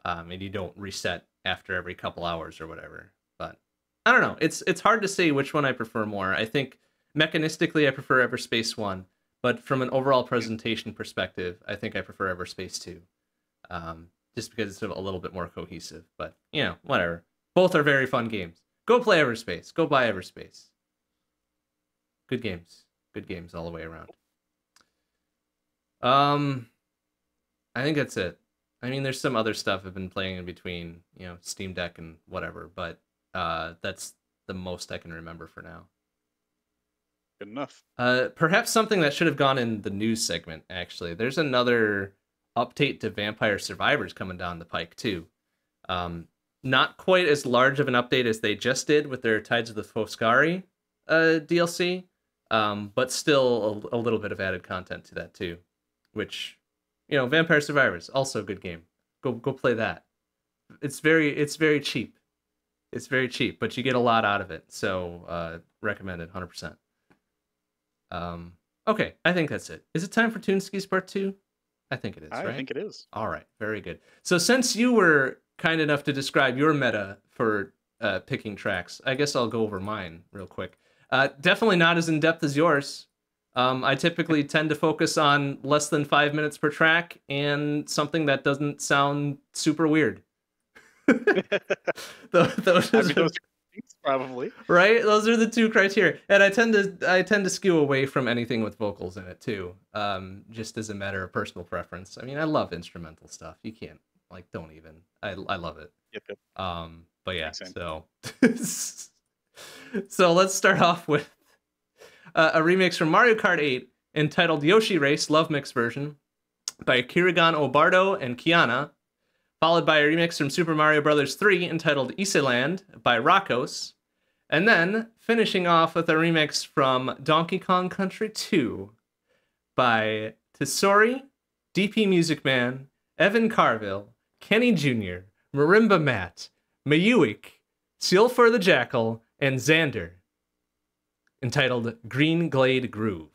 And you don't reset after every couple hours or whatever. But I don't know. It's hard to say which one I prefer more. I think mechanistically I prefer Everspace 1, but from an overall presentation perspective, I think I prefer Everspace 2. Just because it's a little bit more cohesive. But, whatever. Both are very fun games. Go play Everspace. Go buy Everspace. Good games. Good games all the way around. I think that's it. I mean, there's some other stuff I've been playing in between, Steam Deck and whatever, but that's the most I can remember for now. Good enough. Perhaps something that should have gone in the news segment, actually. There's another update to Vampire Survivors coming down the pike, too. Not quite as large of an update as they just did with their Tides of the Foscari DLC, but still a little bit of added content to that, too, which... Vampire Survivors, also a good game. Go play that. It's very cheap. It's very cheap, but you get a lot out of it. So recommended, 100%. Okay, I think that's it. Is it time for Toonskis Part 2? I think it is, right? I think it is. All right, very good. So since you were kind enough to describe your meta for picking tracks, I guess I'll go over mine real quick. Definitely not as in-depth as yours. I typically tend to focus on less than 5 minutes per track and something that doesn't sound super weird. those are probably right. Those are the two criteria, and I tend to skew away from anything with vocals in it too. Just as a matter of personal preference. I mean, I love instrumental stuff. You can't don't even. I love it. Yep. But yeah. So so let's start off with a remix from Mario Kart 8 entitled Yoshi Race Love Mix Version by Kirigan Obardo and Kiana, followed by a remix from Super Mario Bros. 3 entitled Iseland by Rockos, and then finishing off with a remix from Donkey Kong Country 2 by Tesori, DP Music Man, Evan Carville, Kenny Jr., Marimba Matt, Mayuik, Silfur the Jackal, and Xander, entitled Green Glade Groove.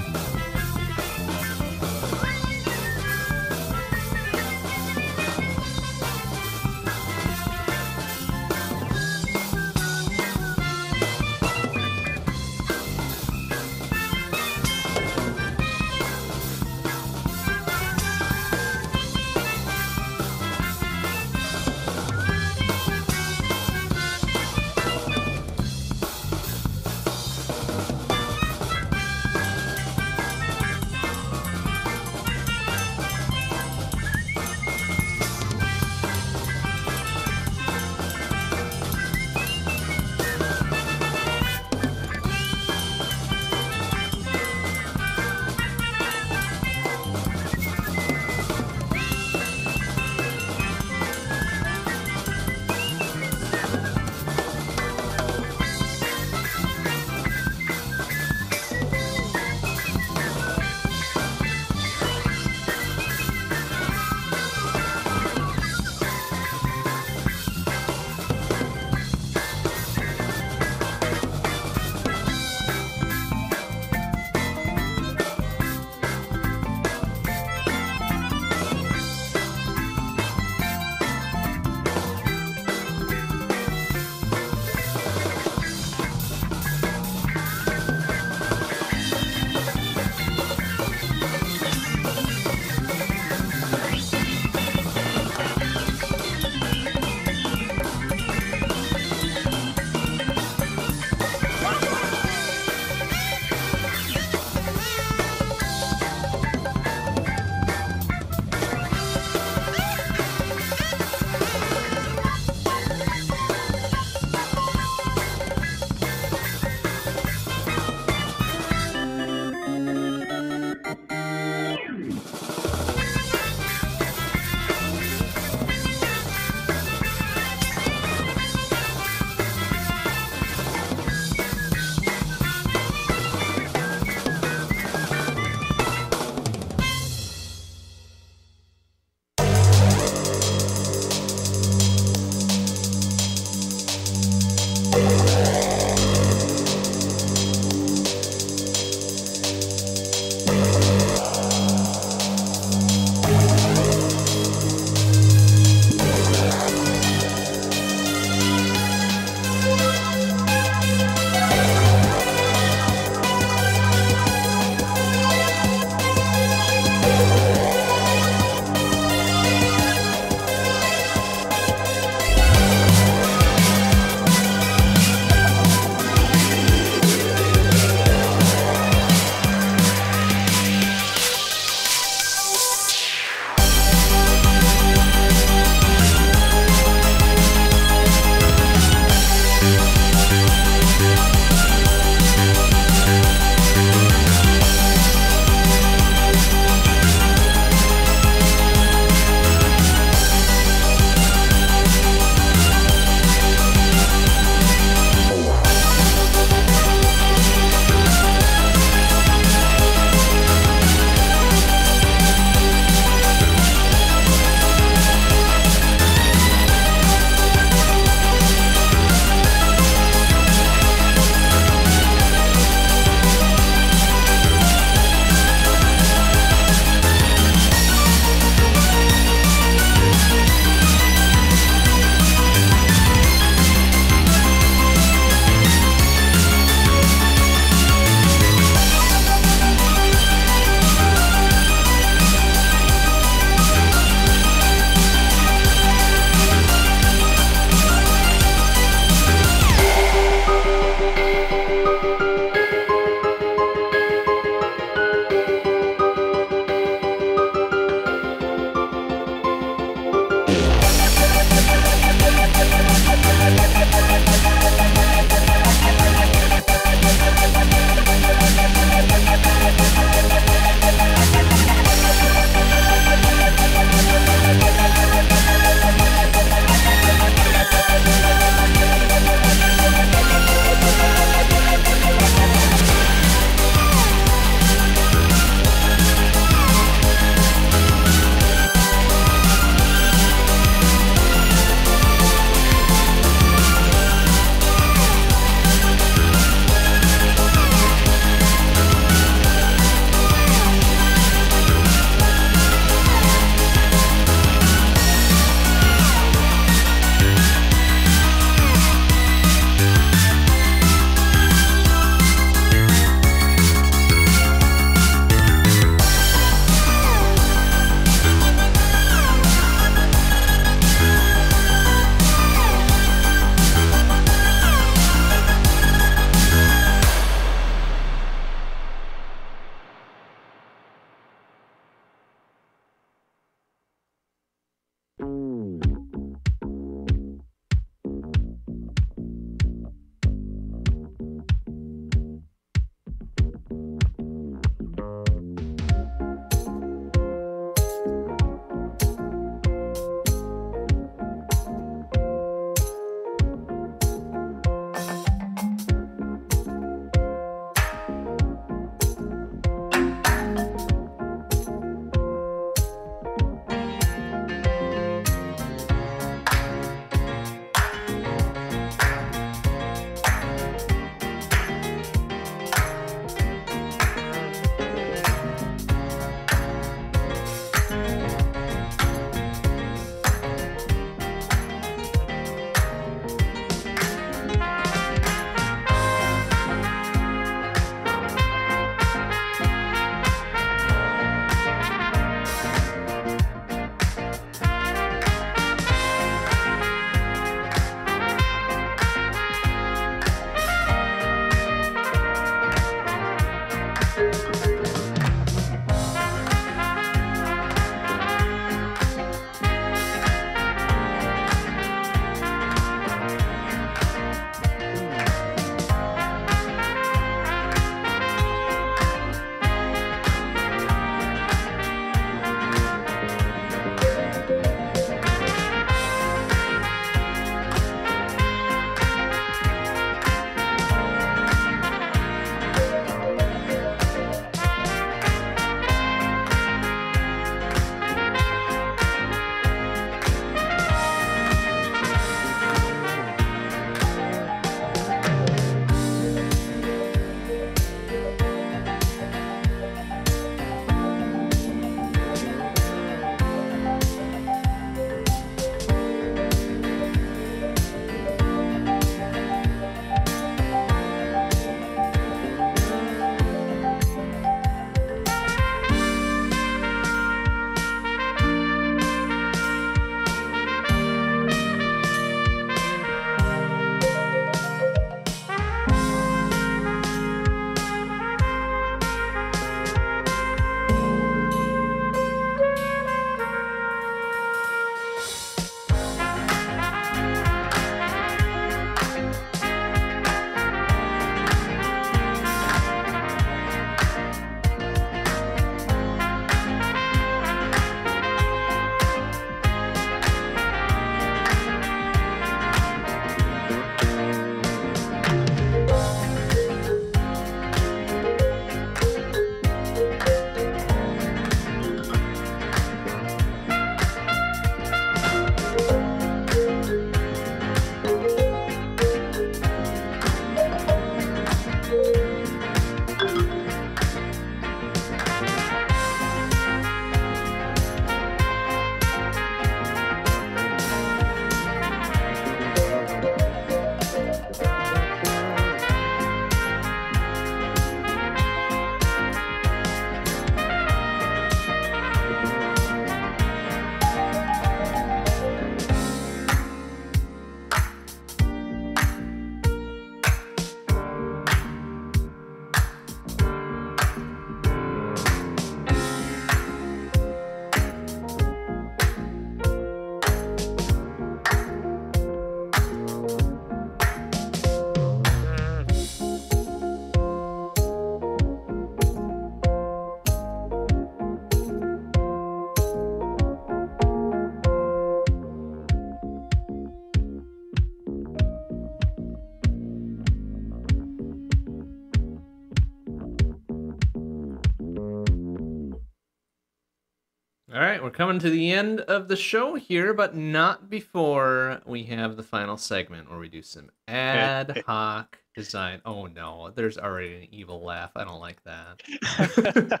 right, we're coming to the end of the show here, but not before we have the final segment where we do some ad hoc design. Oh no, there's already an evil laugh. I don't like that.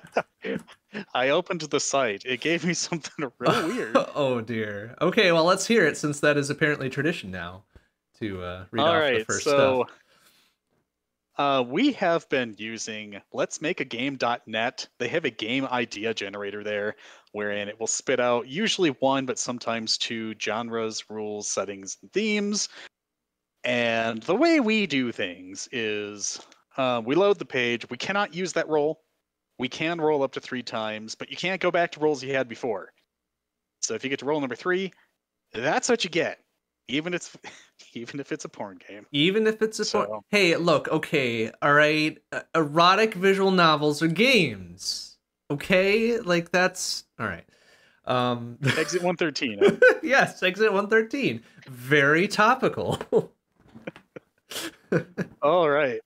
I opened the site. It gave me something real weird. Oh dear. Okay, well let's hear it since that is apparently tradition now to read All off the right, first so stuff. we have been using letsmakeagame.net. They have a game idea generator there wherein it will spit out usually one, but sometimes two genres, rules, settings, and themes. And the way we do things is we load the page. We cannot use that roll. We can roll up to 3 times, but you can't go back to rolls you had before. So if you get to roll number 3, that's what you get. Even if it's a porn game. Even if it's a porn. Hey, look, okay, all right. Erotic visual novels are games. Okay? Like that's all right. Exit 113. Yes, exit 113. Very topical. All right.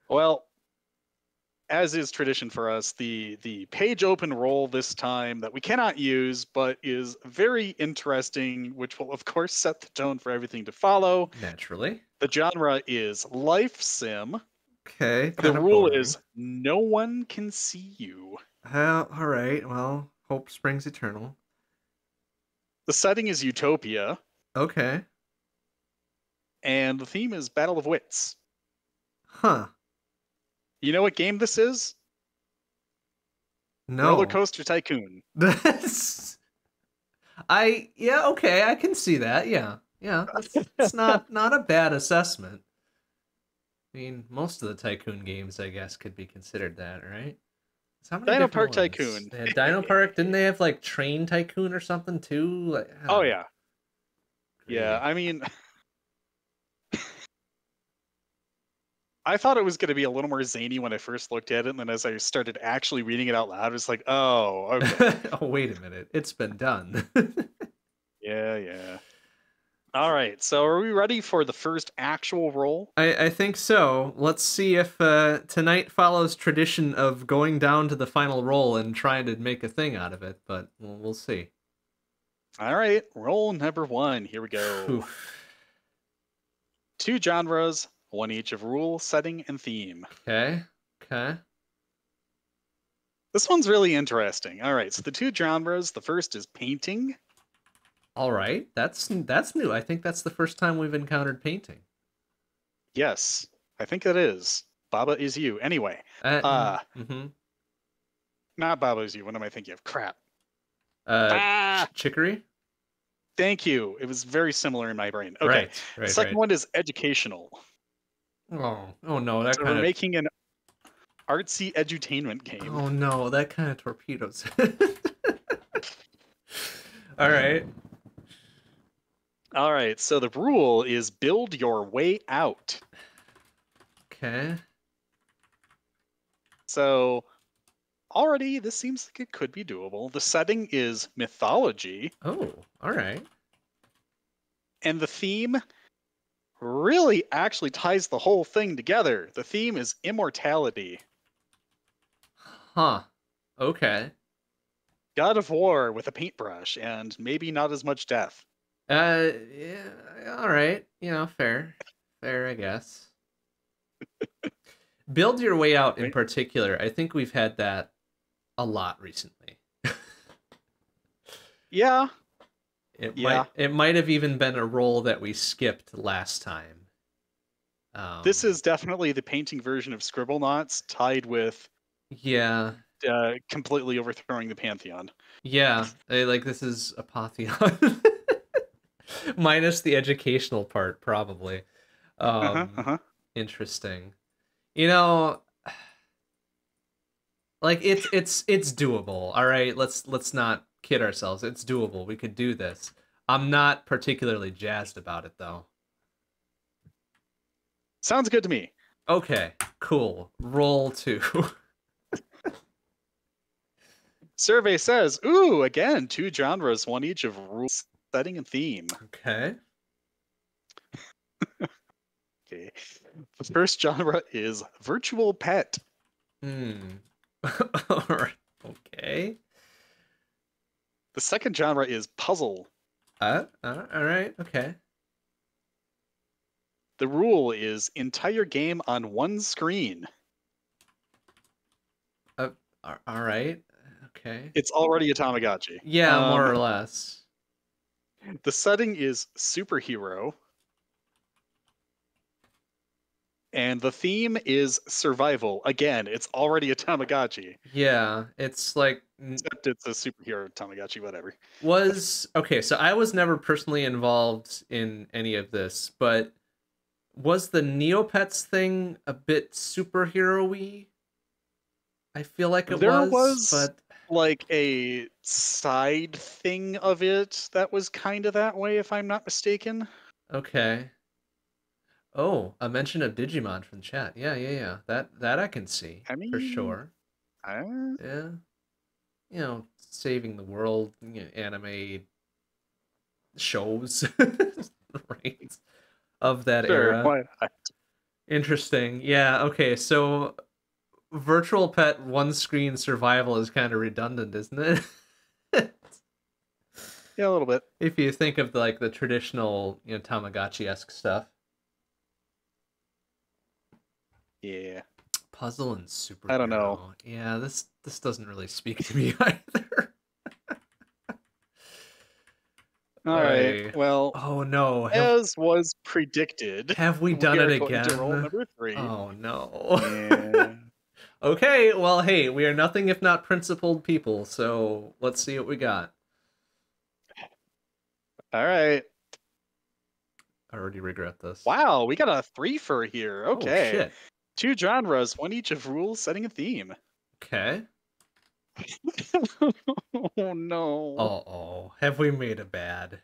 Well, as is tradition for us, the page open roll this time that we cannot use, but is very interesting, which will of course set the tone for everything to follow. Naturally. The genre is life sim. Okay. The rule is no one can see you. All right. Well, hope springs eternal. The setting is utopia. Okay. And the theme is Battle of Wits. Huh. You know what game this is? No. Roller Coaster Tycoon. That's... yeah, okay, I can see that. Yeah. Yeah, that's not a bad assessment. I mean, most of the Tycoon games, I guess, could be considered that, right? Dino Park Tycoon. They had Dino Park. Didn't they have like Train Tycoon or something too? Like, oh yeah. Crazy. Yeah, I mean, I thought it was going to be a little more zany when I first looked at it, and then as I started actually reading it out loud, it was like, oh, okay. Oh, wait a minute. It's been done. Yeah. All right, so are we ready for the first actual roll? I think so. Let's see if tonight follows tradition of going down to the final roll and trying to make a thing out of it, but we'll see. All right, roll number 1. Here we go. Oof. 2 genres, 1 each of rule, setting, and theme. Okay. This one's really interesting. All right, so the 2 genres, the first is painting. All right, that's new. I think that's the first time we've encountered painting. Yes, I think that is. Baba is you. Anyway, not Baba is you. What am I thinking of? Crap. Chicory? Thank you. It was very similar in my brain. Okay. Right, the second one is educational. Oh no, that so kind we're of making an artsy edutainment game. Oh no, that kind of torpedoes. All right. All right, so the rule is build your way out. Okay. So already this seems like it could be doable. The setting is mythology. Oh, all right. And the theme really actually ties the whole thing together. The theme is immortality. Huh. Okay. God of War with a paintbrush and maybe not as much death. Yeah, all right. You know, fair, I guess. Build your way out in particular. I think we've had that a lot recently. Yeah. It might have even been a role that we skipped last time. This is definitely the painting version of Scribblenauts tied with completely overthrowing the Pantheon. Yeah, this is Apotheon. Minus the educational part, probably. Interesting. You know, like it's doable. All right, let's not kid ourselves. It's doable. We could do this. I'm not particularly jazzed about it though. Sounds good to me. Okay, cool. Roll 2. Survey says, ooh, again, 2 genres, 1 each of rules, setting, and theme. Okay. Okay. The first genre is virtual pet. All right. Okay. The second genre is puzzle. All right, okay. The rule is entire game on one screen. All right, okay. It's already a Tamagotchi. Yeah, more or less. The setting is superhero. And the theme is survival. Again, it's already a Tamagotchi. Yeah, it's like Except it's a superhero Tamagotchi, whatever. okay, so I was never personally involved in any of this, but was the Neopets thing a bit superhero-y? I feel like it There was, was but like a side thing of it that was kind of that way, if I'm not mistaken. okay. Oh, a mention of Digimon from chat. Yeah. That I can see I for mean, sure. Yeah. Saving the world, anime shows, right? Of that sure, era. why not? Interesting. Yeah, okay. So virtual pet one screen survival is kind of redundant, isn't it? Yeah, a little bit. If you think of like the traditional, Tamagotchi-esque stuff. Yeah. Puzzle and superhero. I don't know. Yeah, this doesn't really speak to me either. All right. Well, oh no, as was predicted, have we we done are it going to roll again? number 3. Oh no. Yeah. Okay, well, hey, we are nothing if not principled people, so let's see what we got. All right. I already regret this. Wow, we got a 3 for here. Okay. Oh, shit. 2 genres, one each of rules, setting a theme. Okay. Oh no. Uh-oh. Have we made a bad?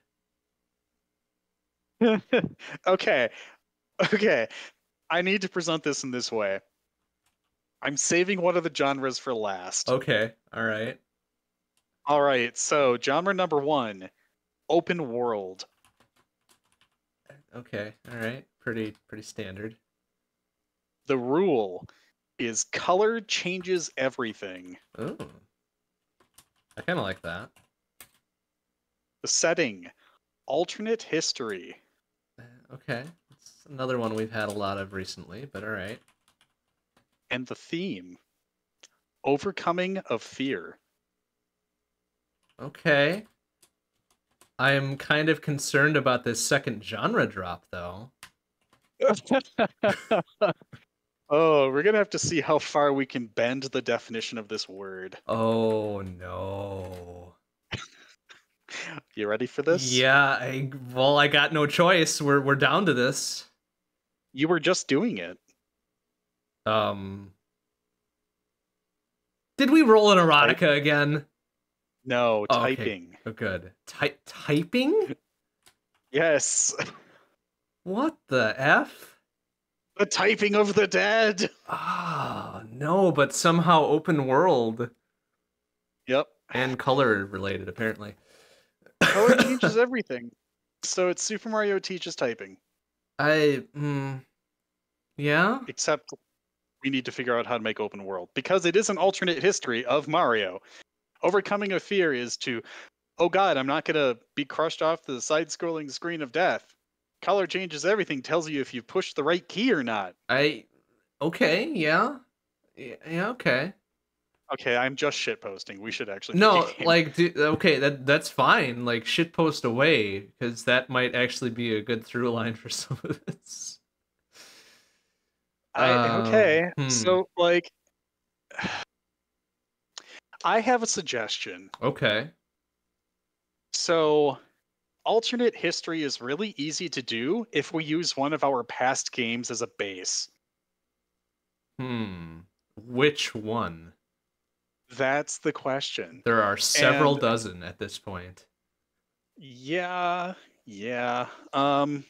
Okay. Okay. I need to present this in this way. I'm saving one of the genres for last. Okay. All right. All right. So, genre number 1, open world. Okay. All right. Pretty standard. The rule is color changes everything. Oh. I kind of like that. The setting, alternate history. Okay. It's another one we've had a lot of recently, but all right. And the theme, overcoming of fear. Okay. I am kind of concerned about this second genre drop, though. Oh, we're going to have to see how far we can bend the definition of this word. Oh, no. You ready for this? Yeah, I got no choice. We're down to this. You were just doing it. Did we roll an erotica again? No, Oh, typing. okay. Oh, good. Typing? Yes. What the F? The typing of the dead. Ah, no, but somehow open world. Yep. And color related, apparently. Color changes everything. So it's Super Mario teaches typing. Yeah? Except we need to figure out how to make open world. Because it is an alternate history of Mario. Overcoming a fear is to, oh god, I'm not going to be crushed off the side-scrolling screen of death. Color changes everything, tells you if you've pushed the right key or not. Okay, yeah. Yeah, okay. Okay, I'm just shitposting. We should actually okay, that's fine. Like, shitpost away, because that might actually be a good through line for some of this. Okay, so, like, I have a suggestion. Okay. So, alternate history is really easy to do if we use one of our past games as a base. Which one? That's the question. There are several dozen at this point. Yeah. I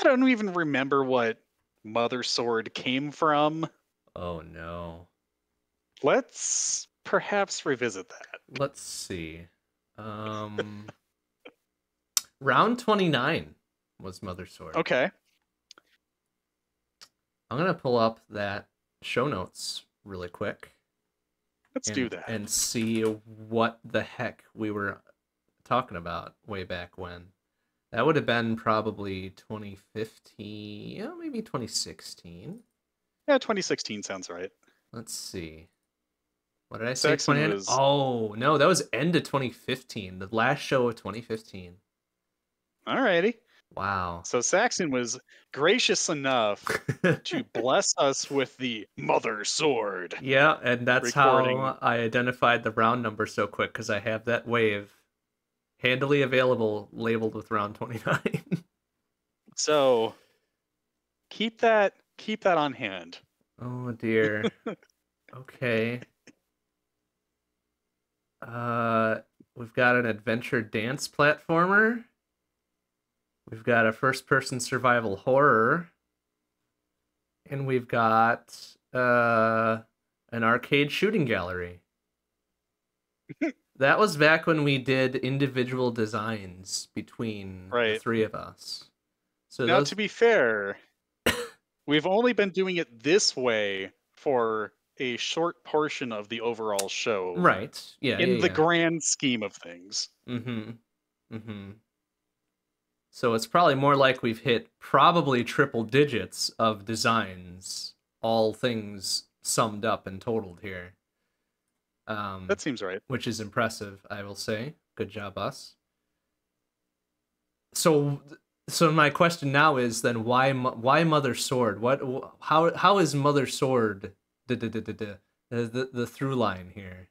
don't even remember what Mother Sword came from. Oh no. Let's perhaps revisit that. Let's see. Round 29 was Mother Sword. Okay. I'm gonna pull up that show notes really quick. Let's do that. and see what the heck we were talking about way back when. That would have been probably 2015, yeah, maybe 2016. Yeah, 2016 sounds right. Let's see. What did I say? Saxon 20? was Oh, no, that was end of 2015. The last show of 2015. alrighty. Wow. So Saxon was gracious enough to bless us with the Mother Sword. Yeah, and that's recording. how I identified the round number so quick, because I have that wave handily available labeled with round 29. So keep that on hand. Oh dear. Okay. We've got an adventure dance platformer. We've got a first-person survival horror. And we've got an arcade shooting gallery. That was back when we did individual designs between the three of us. So now, to be fair, we've only been doing it this way for a short portion of the overall show. Right. Yeah. In the grand scheme of things. Mm-hmm. Mm-hmm. So it's probably more like we've hit probably triple digits of designs, all things summed up and totaled here. That seems right. Which is impressive, I will say. Good job, us. So my question now is then why Mother Sword? How is Mother Sword the through line here?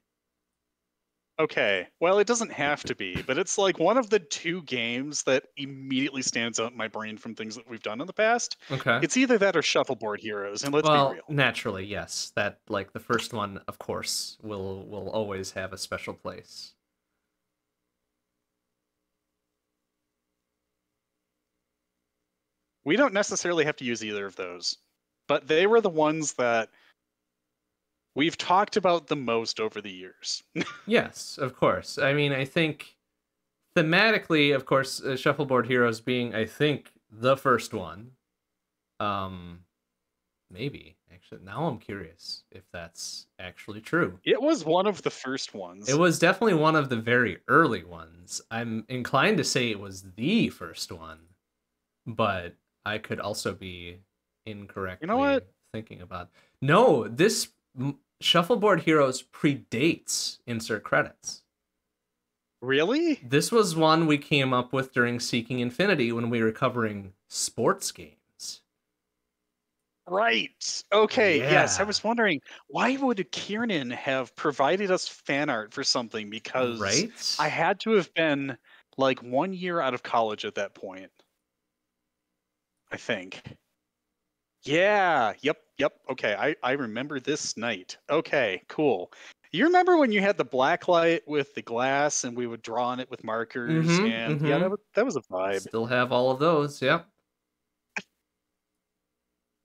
Okay, well, it doesn't have to be, but it's like one of the two games that immediately stands out in my brain from things that we've done in the past. Okay. It's either that or Shuffleboard Heroes, and let's be real. Naturally, yes. That, like, the first one, of course, will always have a special place. We don't necessarily have to use either of those, but they were the ones that we've talked about the most over the years. Yes, of course. I mean, I think thematically, of course, Shuffleboard Heroes being, I think, the first one. Maybe. Actually, now I'm curious if that's actually true. It was one of the first ones. It was definitely one of the very early ones. I'm inclined to say it was the first one, but I could also be incorrectly thinking about. No, this Shuffleboard Heroes predates insert credits. Really? This was one we came up with during Seeking Infinity when we were covering sports games. Right. Okay. Yeah. Yes. I was wondering, why would Kiernan have provided us fan art for something? Because I had to have been like 1 year out of college at that point. I think. Yeah. Yep. Okay. I remember this night. Okay. Cool. You remember when you had the black light with the glass and we would draw on it with markers? Yeah, that was a vibe. Still have all of those. Yep.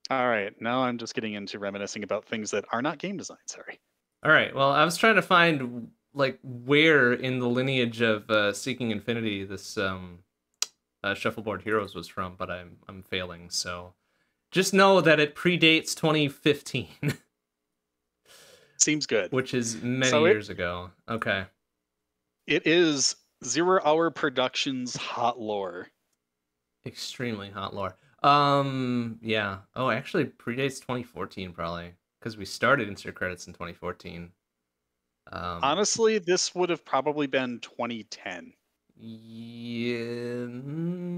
All right, now I'm just getting into reminiscing about things that are not game design. Sorry. All right. Well, I was trying to find like where in the lineage of Seeking Infinity this Shuffleboard Heroes was from, but I'm failing. So just know that it predates 2015. Seems good. Which is many years ago. Okay. It is 0 Hour Productions hot lore. Extremely hot lore. Yeah. Oh, actually predates 2014 probably, because we started insert credits in 2014. Honestly, this would have probably been 2010. Yeah.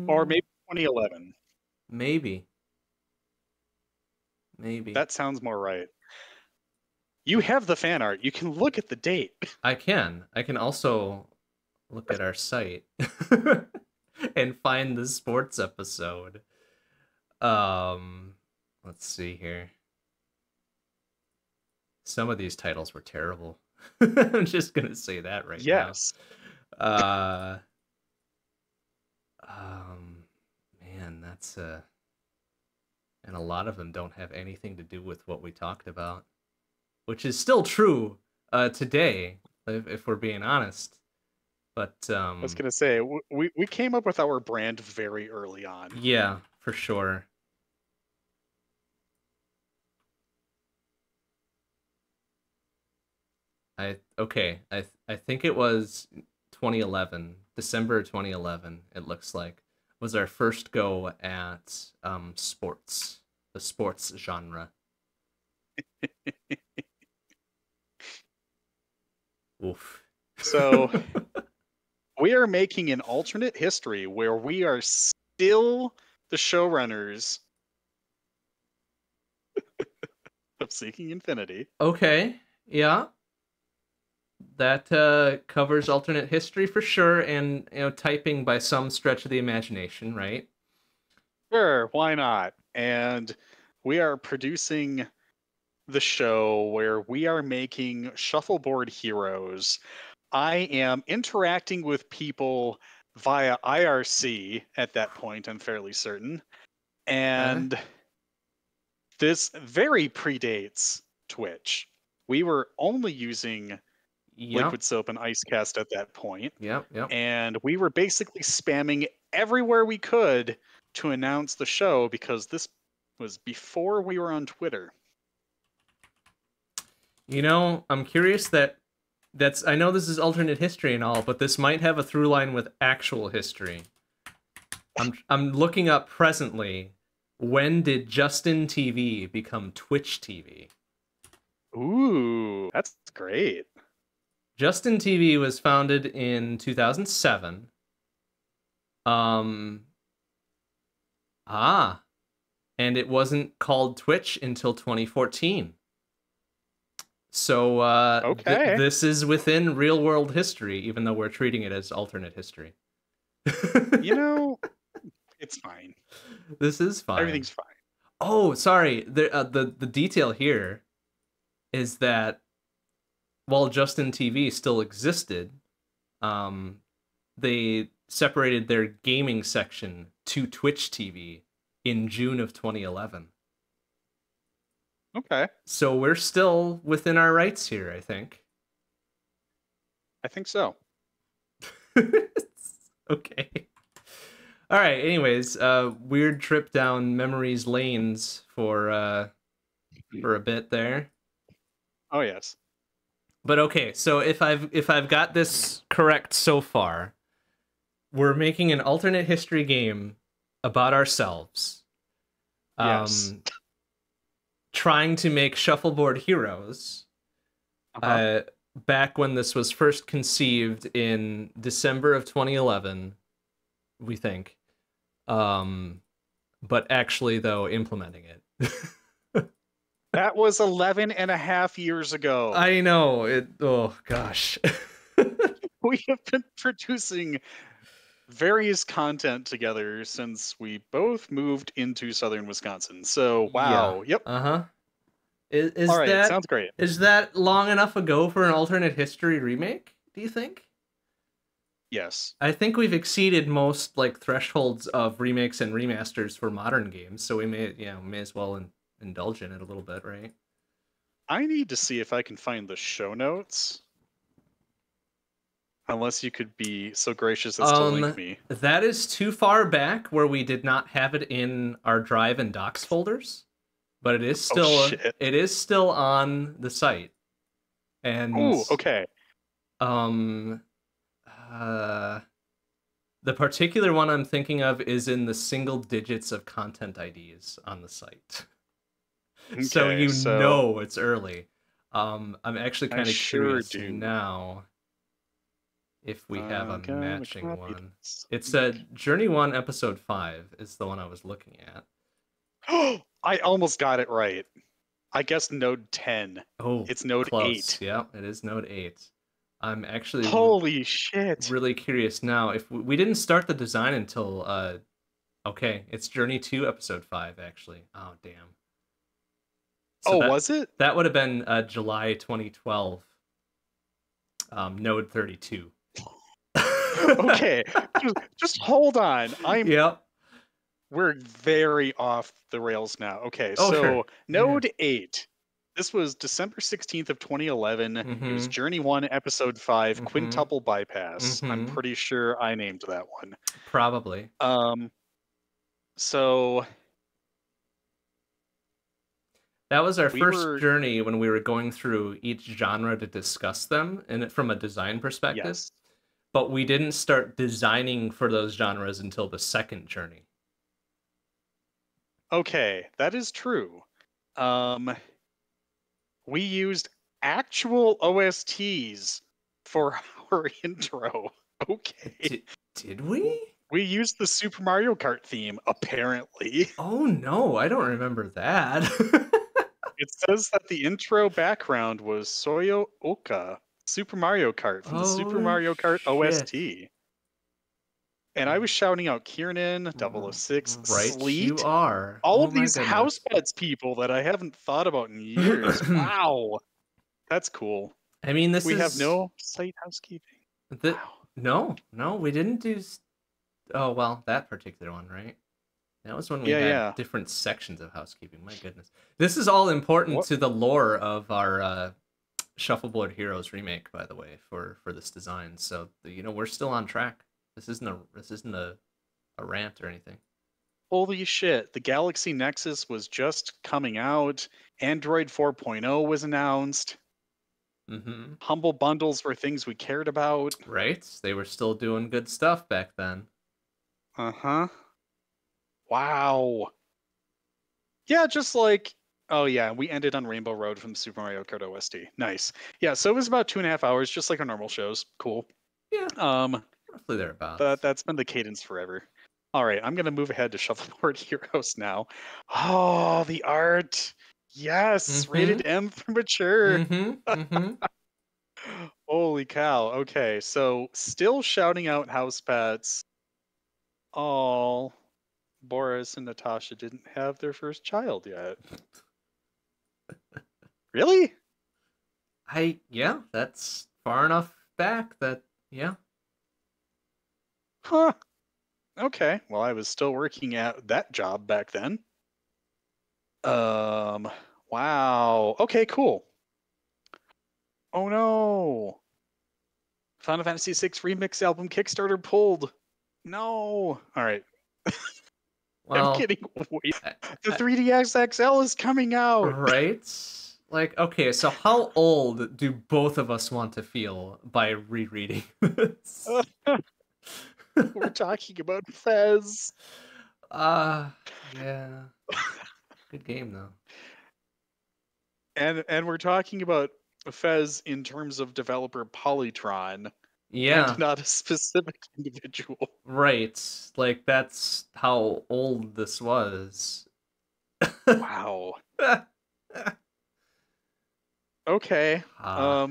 Or maybe 2011. Maybe. That sounds more right. You have the fan art. You can look at the date. I can also look at our site and find the sports episode. Let's see here. Some of these titles were terrible. I'm just gonna say that right now. Man, that's and a lot of them don't have anything to do with what we talked about, which is still true today, if we're being honest. But I was gonna say we came up with our brand very early on. Yeah, for sure. I think it was 2011, December 2011. It looks like was our first go at sports, the sports genre. Oof. So we are making an alternate history where we are still the showrunners of Seeking Infinity. Okay, yeah, that covers alternate history for sure, and typing by some stretch of the imagination, right? Sure, why not? And we are producing the show where we are making shuffleboard heroes. I am interacting with people via IRC at that point, I'm fairly certain. Okay. And this very predates Twitch. We were only using Yep. Liquid Soap and Icecast at that point, Yep. Yep. and we were basically spamming everywhere we could to announce the show because this was before we were on Twitter. I'm curious that's I know this is alternate history and all, but this might have a through line with actual history. I'm looking up presently, when did Justin TV become Twitch TV? Ooh, that's great. Justin TV was founded in 2007. Um and it wasn't called Twitch until 2014. So Okay. this is within real world history, even though we're treating it as alternate history. You know, it's fine. This is fine. Everything's fine. Oh, sorry. The detail here is that while Justin TV still existed, they separated their gaming section to Twitch TV in June of 2011. Okay. So we're still within our rights here, I think. I think so. Okay. All right. Anyways, weird trip down memories lanes for a bit there. Oh yes. But okay, so if I've got this correct so far, we're making an alternate history game about ourselves. Yes. Trying to make shuffleboard heroes. Back when this was first conceived in December of 2011, we think. But actually, though, implementing it. That was 11 and a half years ago. I know. Oh, gosh. We have been producing various content together since we both moved into southern Wisconsin. So, wow. Yeah. Yep. Uh-huh. Is All right, that sounds great. Is that long enough ago for an alternate history remake, do you think? Yes. I think we've exceeded most thresholds of remakes and remasters for modern games, so we may as well indulge in it a little bit, right? I need to see if I can find the show notes. Unless you could be so gracious as to link me. That is too far back where we did not have it in our Drive and Docs folders, but it is still on the site. And ooh, okay. The particular one I'm thinking of is in the single digits of content IDs on the site. Okay, so know it's early. I'm actually kind of curious now if we have a matching one. It's Journey 1 Episode 5 is the one I was looking at. Oh, I almost got it right. I guess Node 10. Oh, it's Node close. 8. Yeah, it is Node 8. I'm actually holy shit. Really curious now. If we didn't start the design until okay, it's Journey 2 Episode 5 actually. Oh damn. So was it? That would have been July 2012. Node 32. Okay, just hold on. Yep. We're very off the rails now. Okay, sure. Node 8. This was December 16th of 2011. Mm-hmm. It was Journey 1, Episode 5, Quintuple Bypass. I'm pretty sure I named that one. Probably. So That was our We first were journey when we were going through each genre to discuss them and from a design perspective. yes. But we didn't start designing for those genres until the second journey. Okay, that is true. Um, we used actual OSTs for our intro. Okay. Did we? We used the Super Mario Kart theme, apparently. Oh no, I don't remember that. It says that the intro background was Soyo Oka, Super Mario Kart from the Super Oh Mario Kart shit. OST. And I was shouting out Kiernan, 006, Right, you Sleet, are. all Oh of my these house goodness. pets people that I haven't thought about in years. Wow. That's cool. I mean, this We have is no site housekeeping. the Wow. no, we didn't do. Oh well, that particular one, right? That was when we Yeah, had yeah. different sections of housekeeping. My goodness, this is all important What? to the lore of our Shuffleboard Heroes remake, by the way, for this design. So we're still on track. This isn't a rant or anything. Holy shit. The Galaxy Nexus was just coming out. Android 4.0 was announced. Mm-hmm. Humble bundles were things we cared about. Right? They were still doing good stuff back then. Uh-huh. Wow. Yeah, just like, oh yeah, we ended on Rainbow Road from Super Mario Kart OST. Nice. Yeah, so it was about 2.5 hours, just like our normal shows. Cool. Yeah, Um, roughly thereabouts. that's been the cadence forever. All right, I'm gonna move ahead to Shuffleboard Heroes now. Oh, the art. Yes, Mm-hmm. rated M for mature. Mm-hmm. Mm-hmm. Holy cow. Okay, so still shouting out house pets. Oh, Boris and Natasha didn't have their first child yet. Really? Yeah, that's far enough back that yeah. Huh. Okay. Well, I was still working at that job back then. Um, wow. Okay, cool. Oh no. Final Fantasy VI Remix album Kickstarter pulled. No. All right. I'm Well, kidding. Wait. I, The I, 3DS XL is coming out. right? Like, okay, so how old do both of us want to feel by rereading this? We're talking about Fez. uh yeah. Good game though. And we're talking about Fez in terms of developer Polytron and Yeah, not a specific individual. right. Like that's how old this was. Wow. Okay. Ah,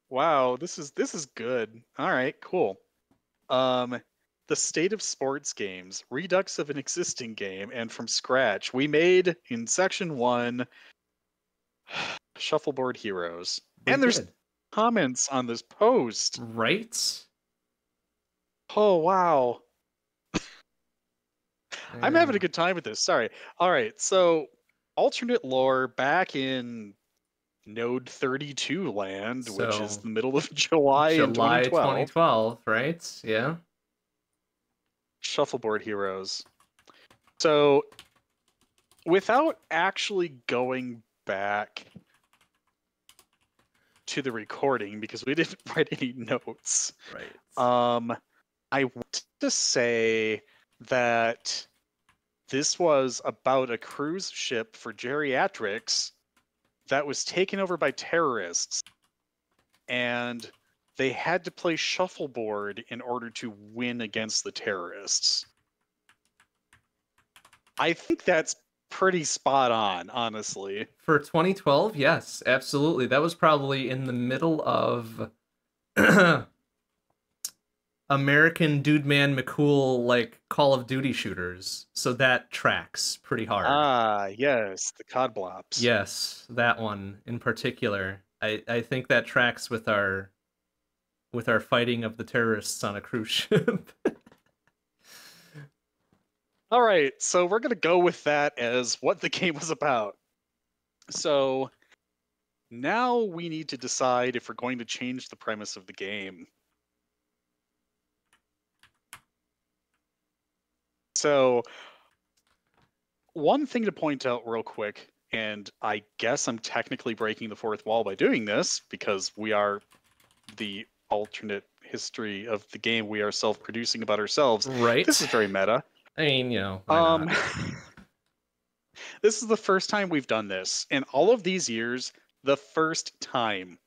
Wow, this is good. All right, cool. Um the state of sports games, redux of an existing game and from scratch. We made in section 1 Shuffleboard Heroes. we And there's did. comments on this post. Right? Oh, wow. I'm having a Yeah. good time with this. Sorry. All right. So, alternate lore back in Node 32 land, which is So the middle of July in July 2012. 2012, right? Yeah. Shuffleboard Heroes. So, without actually going back to the recording because we didn't write any notes, Right. I want to say that this was about a cruise ship for geriatrics that was taken over by terrorists, and they had to play shuffleboard in order to win against the terrorists. I think that's pretty spot on, honestly. For 2012, yes, absolutely. That was probably in the middle of American Dude Man McCool like Call of Duty shooters. So that tracks pretty hard. Ah, yes, the cod blops. Yes, that one in particular. I think that tracks with our fighting of the terrorists on a cruise ship. All right, so we're going to go with that as what the game was about. So now we need to decide if we're going to change the premise of the game. So one thing to point out real quick And I guess I'm technically breaking the fourth wall by doing this because we are the alternate history of the game we are self-producing about ourselves. Right. This is very meta. I mean, why not? This is the first time we've done this. In all of these years, the first time.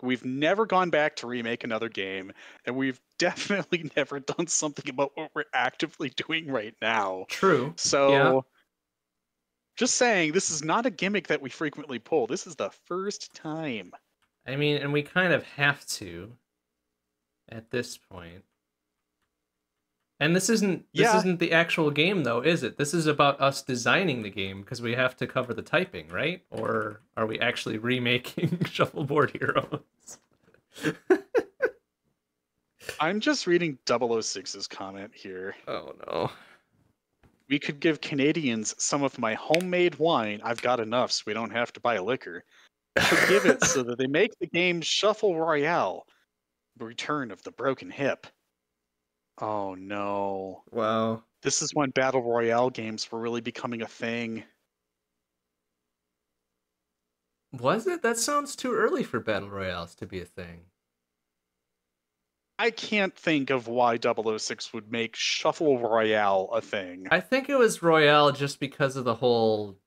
We've never gone back to remake another game, and we've definitely never done something about what we're actively doing right now. True. Yeah. So, just saying, this is not a gimmick that we frequently pull. This is the first time. I mean, and we kind of have to at this point. And this isn't the actual game though, is it? This is about us designing the game because we have to cover the typing, right? Or are we actually remaking Shuffleboard Heroes? I'm just reading 006's comment here. Oh no. We could give Canadians some of my homemade wine. I've got enough so we don't have to buy liquor. Could give it so that they make the game Shuffle Royale. Return of the Broken Hip. Oh no. Wow. This is when Battle Royale games were really becoming a thing. Was it? That sounds too early for Battle Royales to be a thing. I can't think of why 006 would make Shuffle Royale a thing. I think it was Royale just because of the whole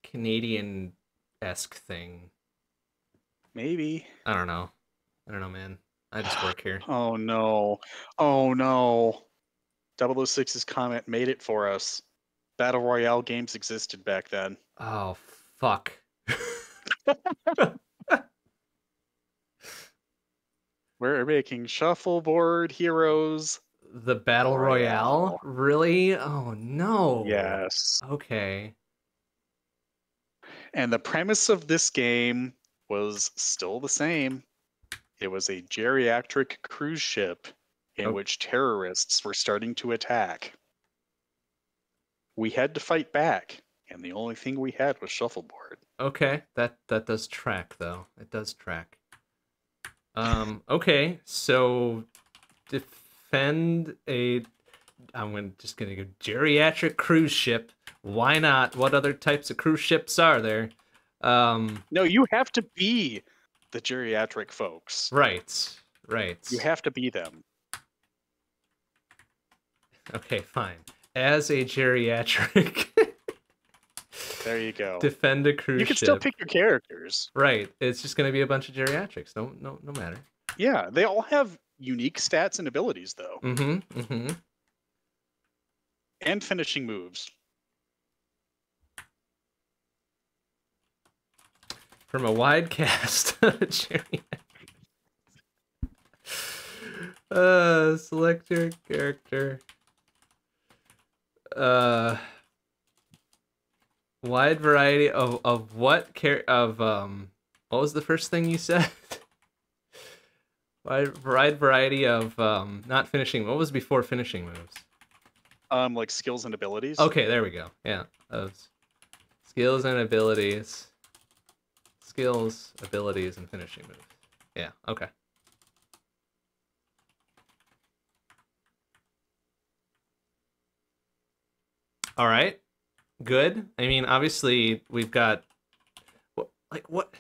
Canadian-esque thing. Maybe. I don't know, man. I just work here. Oh no. Oh no. 006's comment made it for us. Battle Royale games existed back then. Oh, fuck. We're making Shuffleboard Heroes. The Battle Royale? Really? Oh, no. Yes. Okay. And the premise of this game was still the same. It was a geriatric cruise ship in which terrorists were starting to attack. We had to fight back, and the only thing we had was Shuffleboard. Okay, that does track, though. It does track. Okay, so defend a... just gonna go geriatric cruise ship. Why not? What other types of cruise ships are there? No, you have to be the geriatric folks. Right. You have to be them. Okay, fine. As a geriatric... There you go. Defend a cruise ship. You can still pick your characters. Right. It's just going to be a bunch of geriatrics. No matter. Yeah, they all have unique stats and abilities, though. Mm-hmm. Mm-hmm. And finishing moves. From a wide cast of geriatric. Select your character. Wide variety of what what was the first thing you said? wide variety of not finishing. What was before finishing moves? Like skills and abilities. Okay, there we go. Yeah, those skills and abilities. Skills, abilities, and finishing moves. Yeah. Okay. All right. Good. I mean, obviously, we've got... what?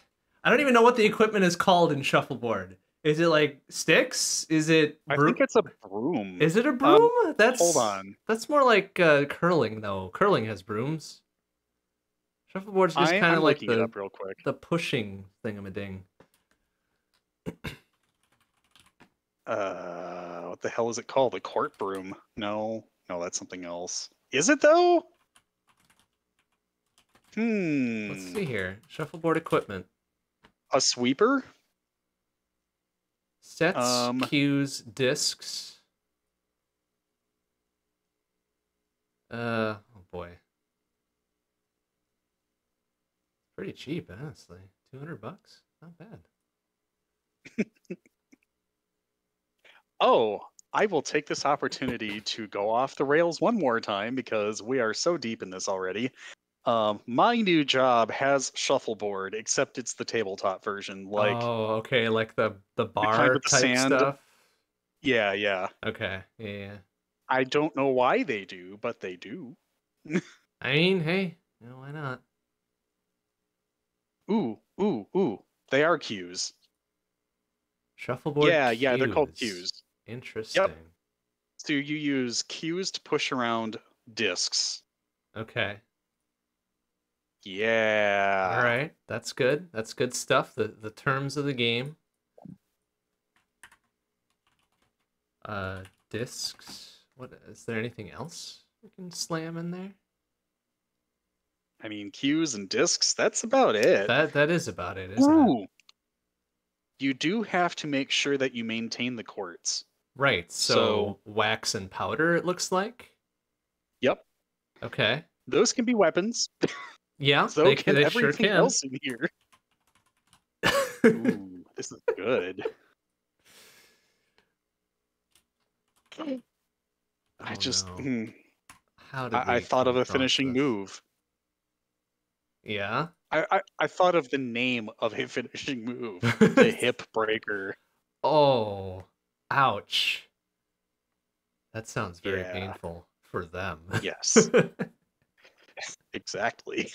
I don't even know what the equipment is called in Shuffleboard. Is it, like, sticks? Is it... I think it's a broom. Is it a broom? Hold on. That's more like curling, though. Curling has brooms. Shuffleboard's just kind of like it up real quick. The pushing thingamading. What the hell is it called? A court broom? No, that's something else. Is it, though? Let's see here. Shuffleboard equipment. A sweeper? Sets, cues, discs. Oh boy. Pretty cheap, honestly. $200? Not bad. Oh, I will take this opportunity to go off the rails one more time because we are so deep in this already. My new job has Shuffleboard, except it's the tabletop version. Like, oh, okay, like the bar kind with the type sand stuff. Yeah. Okay, yeah. I don't know why they do, but they do. I mean, hey, why not? Ooh. They are cues. Shuffleboard Yeah, they're called cues. cues. Yep. Interesting. So you use cues to push around discs. Okay. All Yeah. right. That's good. That's good stuff. The terms of the game. Discs. What is there anything else we can slam in there? I mean, cues and discs, that's about it. That is about it, isn't it? Ooh. You do have to make sure that you maintain the quartz. Right. So, So wax and powder, it looks like. yep. Okay. Those can be weapons. Yeah, So can they sure everything can. else in here. Ooh, this is good. Oh I just, no. How did I we thought come of a across finishing this? move. Yeah. I thought of the name of a finishing move, the hip breaker. Oh, ouch. That sounds very Yeah, painful for them. yes, exactly.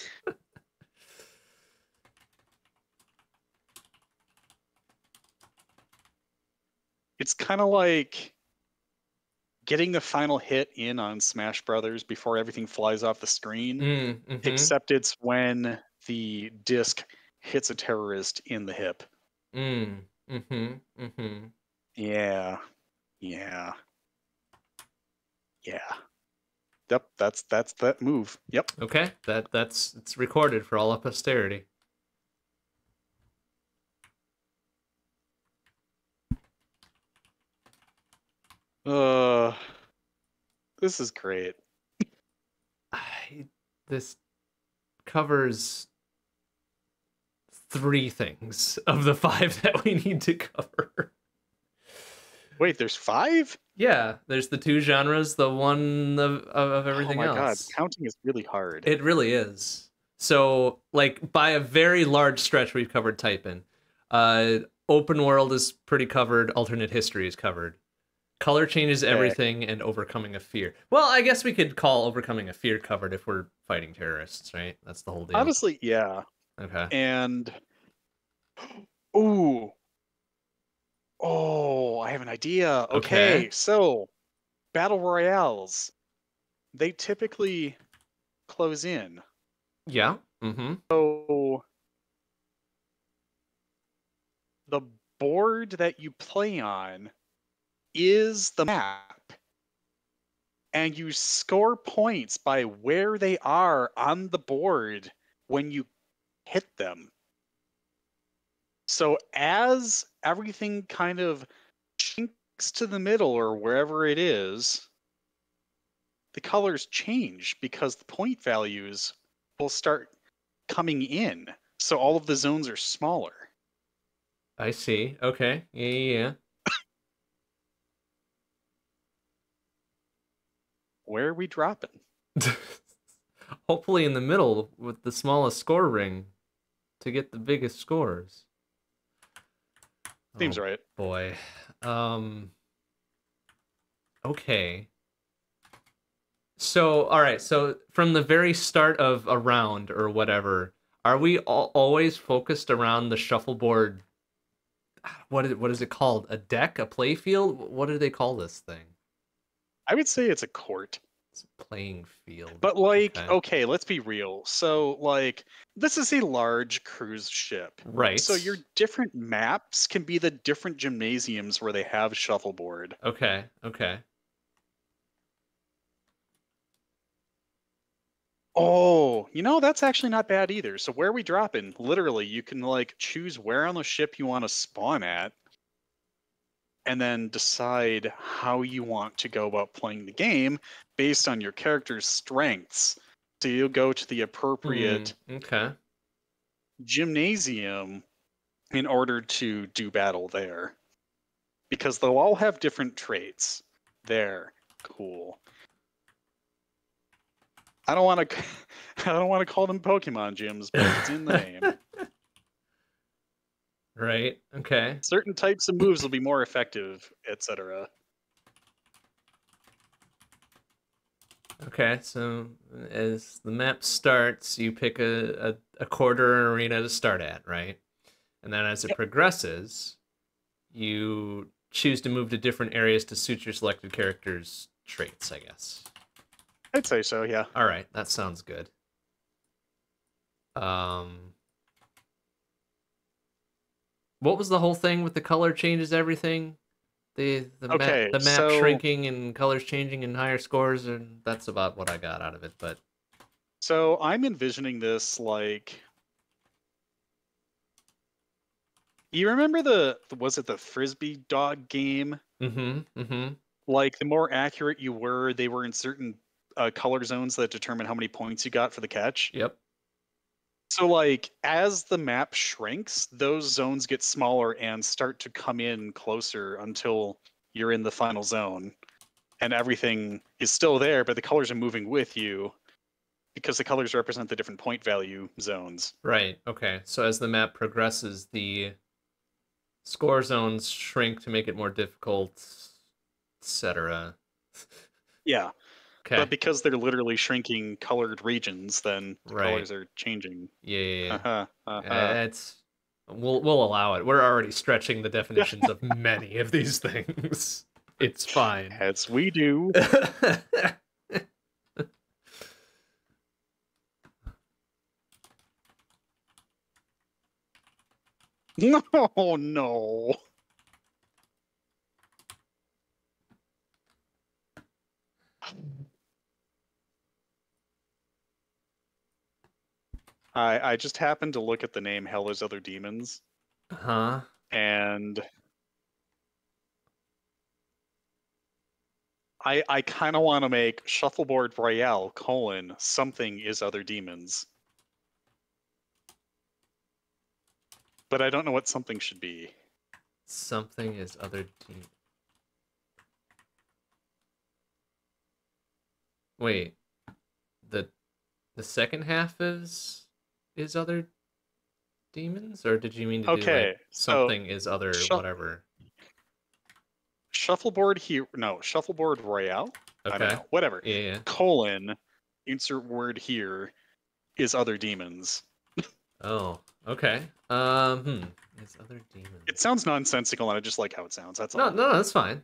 It's kind of like getting the final hit in on Smash Brothers before everything flies off the screen, Mm-hmm. except it's when the disc hits a terrorist in the hip. Mm-hmm. Yeah, yeah, yeah. Yep, that's that move. Yep. Okay, that's it's recorded for all of posterity. Uh, this is great. This covers 3 things of the 5 that we need to cover. Wait, there's 5? Yeah, there's the 2 genres, the one of Oh everything my god, else. counting is really hard. It really is. So, like, by a very large stretch, we've covered type-in. Open world is pretty covered. Alternate history is covered. Color changes Okay. everything, and overcoming a fear. Well, I guess we could call overcoming a fear covered if we're fighting terrorists, right? That's the whole deal. Honestly, yeah. Okay. And ooh, oh, I have an idea. Okay. Okay, so battle royales, they typically close in. Yeah. Mm-hmm. So the board that you play on is the map, and you score points by where they are on the board when you hit them. So as everything kind of chinks to the middle or wherever it is, the colors change because the point values will start coming in. So all of the zones are smaller. I see. Okay. Yeah. Where are we dropping? Yeah. Hopefully in the middle with the smallest score ring to get the biggest scores. Seems Oh right. boy. Um okay. So, all right. So, from the very start of a round or whatever, are we always focused around the shuffleboard? What is it called? A deck, a play field? What do they call this thing? I would say it's a court. It's a playing field. But like, Okay. okay, let's be real. So like this is a large cruise ship. Right. So your different maps can be the different gymnasiums where they have shuffleboard. Okay. Okay. Oh, that's actually not bad either. So where are we dropping? Literally, you can like choose where on the ship you want to spawn at and then decide how you want to go about playing the game based on your character's strengths. So you'll go to the appropriate Okay. gymnasium in order to do battle there. Because they'll all have different traits. There. Cool. I don't want to I don't want to call them Pokemon gyms, but it's in the name. Right. Okay. Certain types of moves will be more effective, etc. Okay, so as the map starts, you pick a quarter arena to start at, right? And then as it Yep. progresses, you choose to move to different areas to suit your selected character's traits, I guess. I'd say so, yeah. All right, that sounds good. Um, what was the whole thing with the color changes everything? Okay, The map so shrinking and colors changing and higher scores, and that's about what I got out of it. But I'm envisioning this like, you remember was it the Frisbee dog game? mm-hmm. Like, the more accurate you were, they were in certain color zones that determine how many points you got for the catch. Yep. So, like, as the map shrinks, those zones get smaller and start to come in closer until you're in the final zone. And everything is still there, but the colors are moving with you because the colors represent the different point value zones. Right. Okay. So as the map progresses, the score zones shrink to make it more difficult, etc. Yeah. But Okay. because they're literally shrinking colored regions, then the Right. colors are changing. Yeah. Uh-huh. Uh-huh. It's we'll allow it. We're already stretching the definitions of many of these things. It's fine. As we do. No, no. I just happened to look at the name Hell is Other Demons, Huh? and I kind of want to make Shuffleboard Royale : something is other demons. But I don't know what something should be. Something is other team. Wait, the the second half is other demons, or did you mean to do like Okay, so something is other shu- whatever? Shuffleboard Royale? I don't Okay. know. Whatever. Yeah. Colon, insert word here, is other demons. Oh, okay. Is other demons. It sounds nonsensical, and I just like how it sounds. That's No, all. no, that's fine.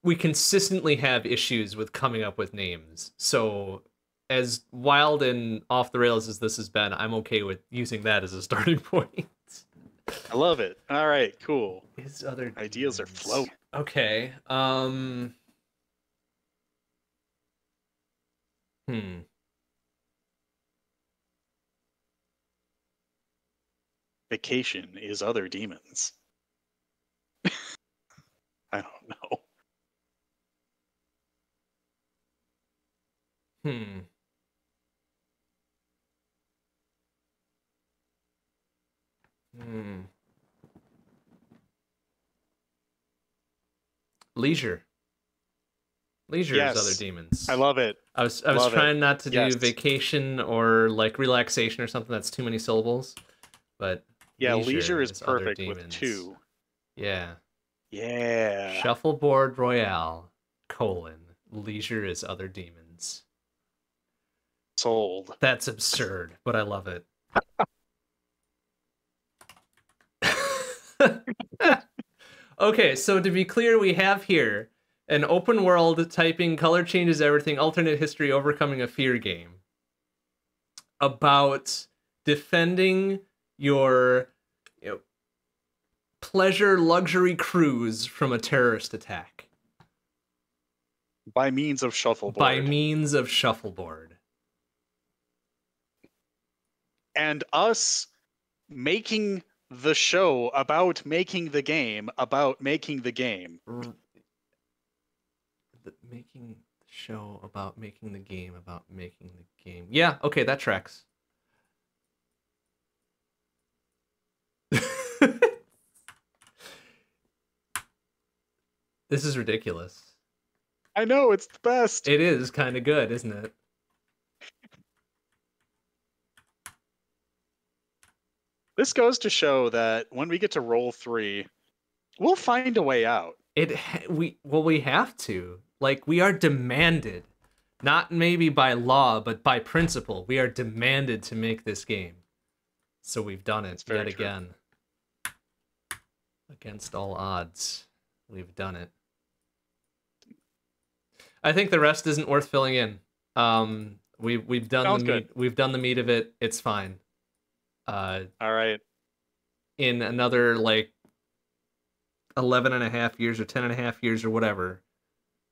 We consistently have issues with coming up with names. So as wild and off the rails as this has been, I'm okay with using that as a starting point. I love it. All right, cool. Is other Ideas are demons. flowing. Okay. Hmm. Vacation is other demons. I don't know. Hmm. Hmm. Leisure. Leisure is other Yes, I demons. love it. I was Love it. trying not to Yes. do vacation or like relaxation or something that's too many syllables, but Yeah, leisure leisure is is other perfect with demons. 2. Yeah. Yeah. Shuffleboard Royale, leisure is other demons. Sold. That's absurd, but I love it. Okay, so to be clear, we have here an open world typing color changes everything, alternate history, overcoming a fear game about defending your pleasure luxury cruise from a terrorist attack By means of by shuffleboard. means of shuffleboard. And us making the show about making the game about making the game. Making the show about making the game about making the game. Yeah, okay, that tracks. This is ridiculous. I know, it's the best. It is kind of good, isn't it? This goes to show that when we get to roll 3, We'll find a way out. We have to. Like, we are demanded, not maybe by law, but by principle. We are demanded to make this game. So we've done it yet again. Against all odds, we've done it. I think the rest isn't worth filling in. We've done we've done the meat of it. It's fine. All right. In another like 11 and a half years or 10 and a half years or whatever,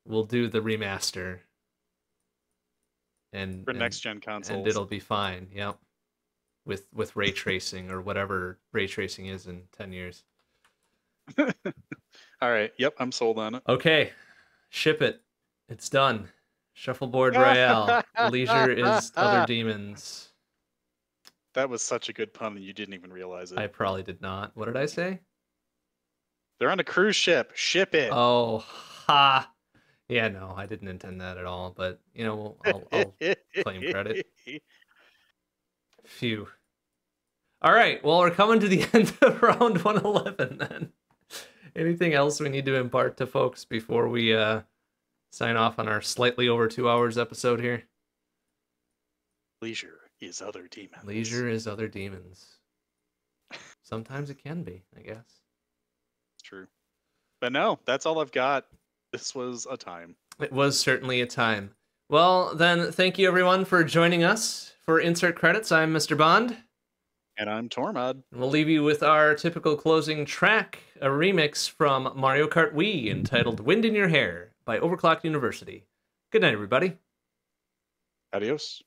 we'll do the remaster. And for next gen consoles. And it'll be fine. Yep. With ray tracing or whatever ray tracing is in 10 years. All right. Yep, I'm sold on it. Okay. Ship it. It's done. Shuffleboard Royale. Leisure is other demons. That was such a good pun and you didn't even realize it. I probably did not. What did I say? They're on a cruise ship. Ship it. Oh, ha. Yeah, no, I didn't intend that at all, but, you know, I'll claim credit. Phew. All right, well, we're coming to the end of round 111, then. Anything else we need to impart to folks before we sign off on our slightly over 2 hours episode here? Leisure is other demons. Leisure is other demons. Sometimes it can be, I guess. True. But no, that's all I've got. This was a time. It was certainly a time. Well, then, thank you everyone for joining us for Insert Credits. I'm MrBond. And I'm Tormod. We'll leave you with our typical closing track, a remix from Mario Kart Wii entitled Wind in Your Hair by Overclocked University. Good night, everybody. Adios.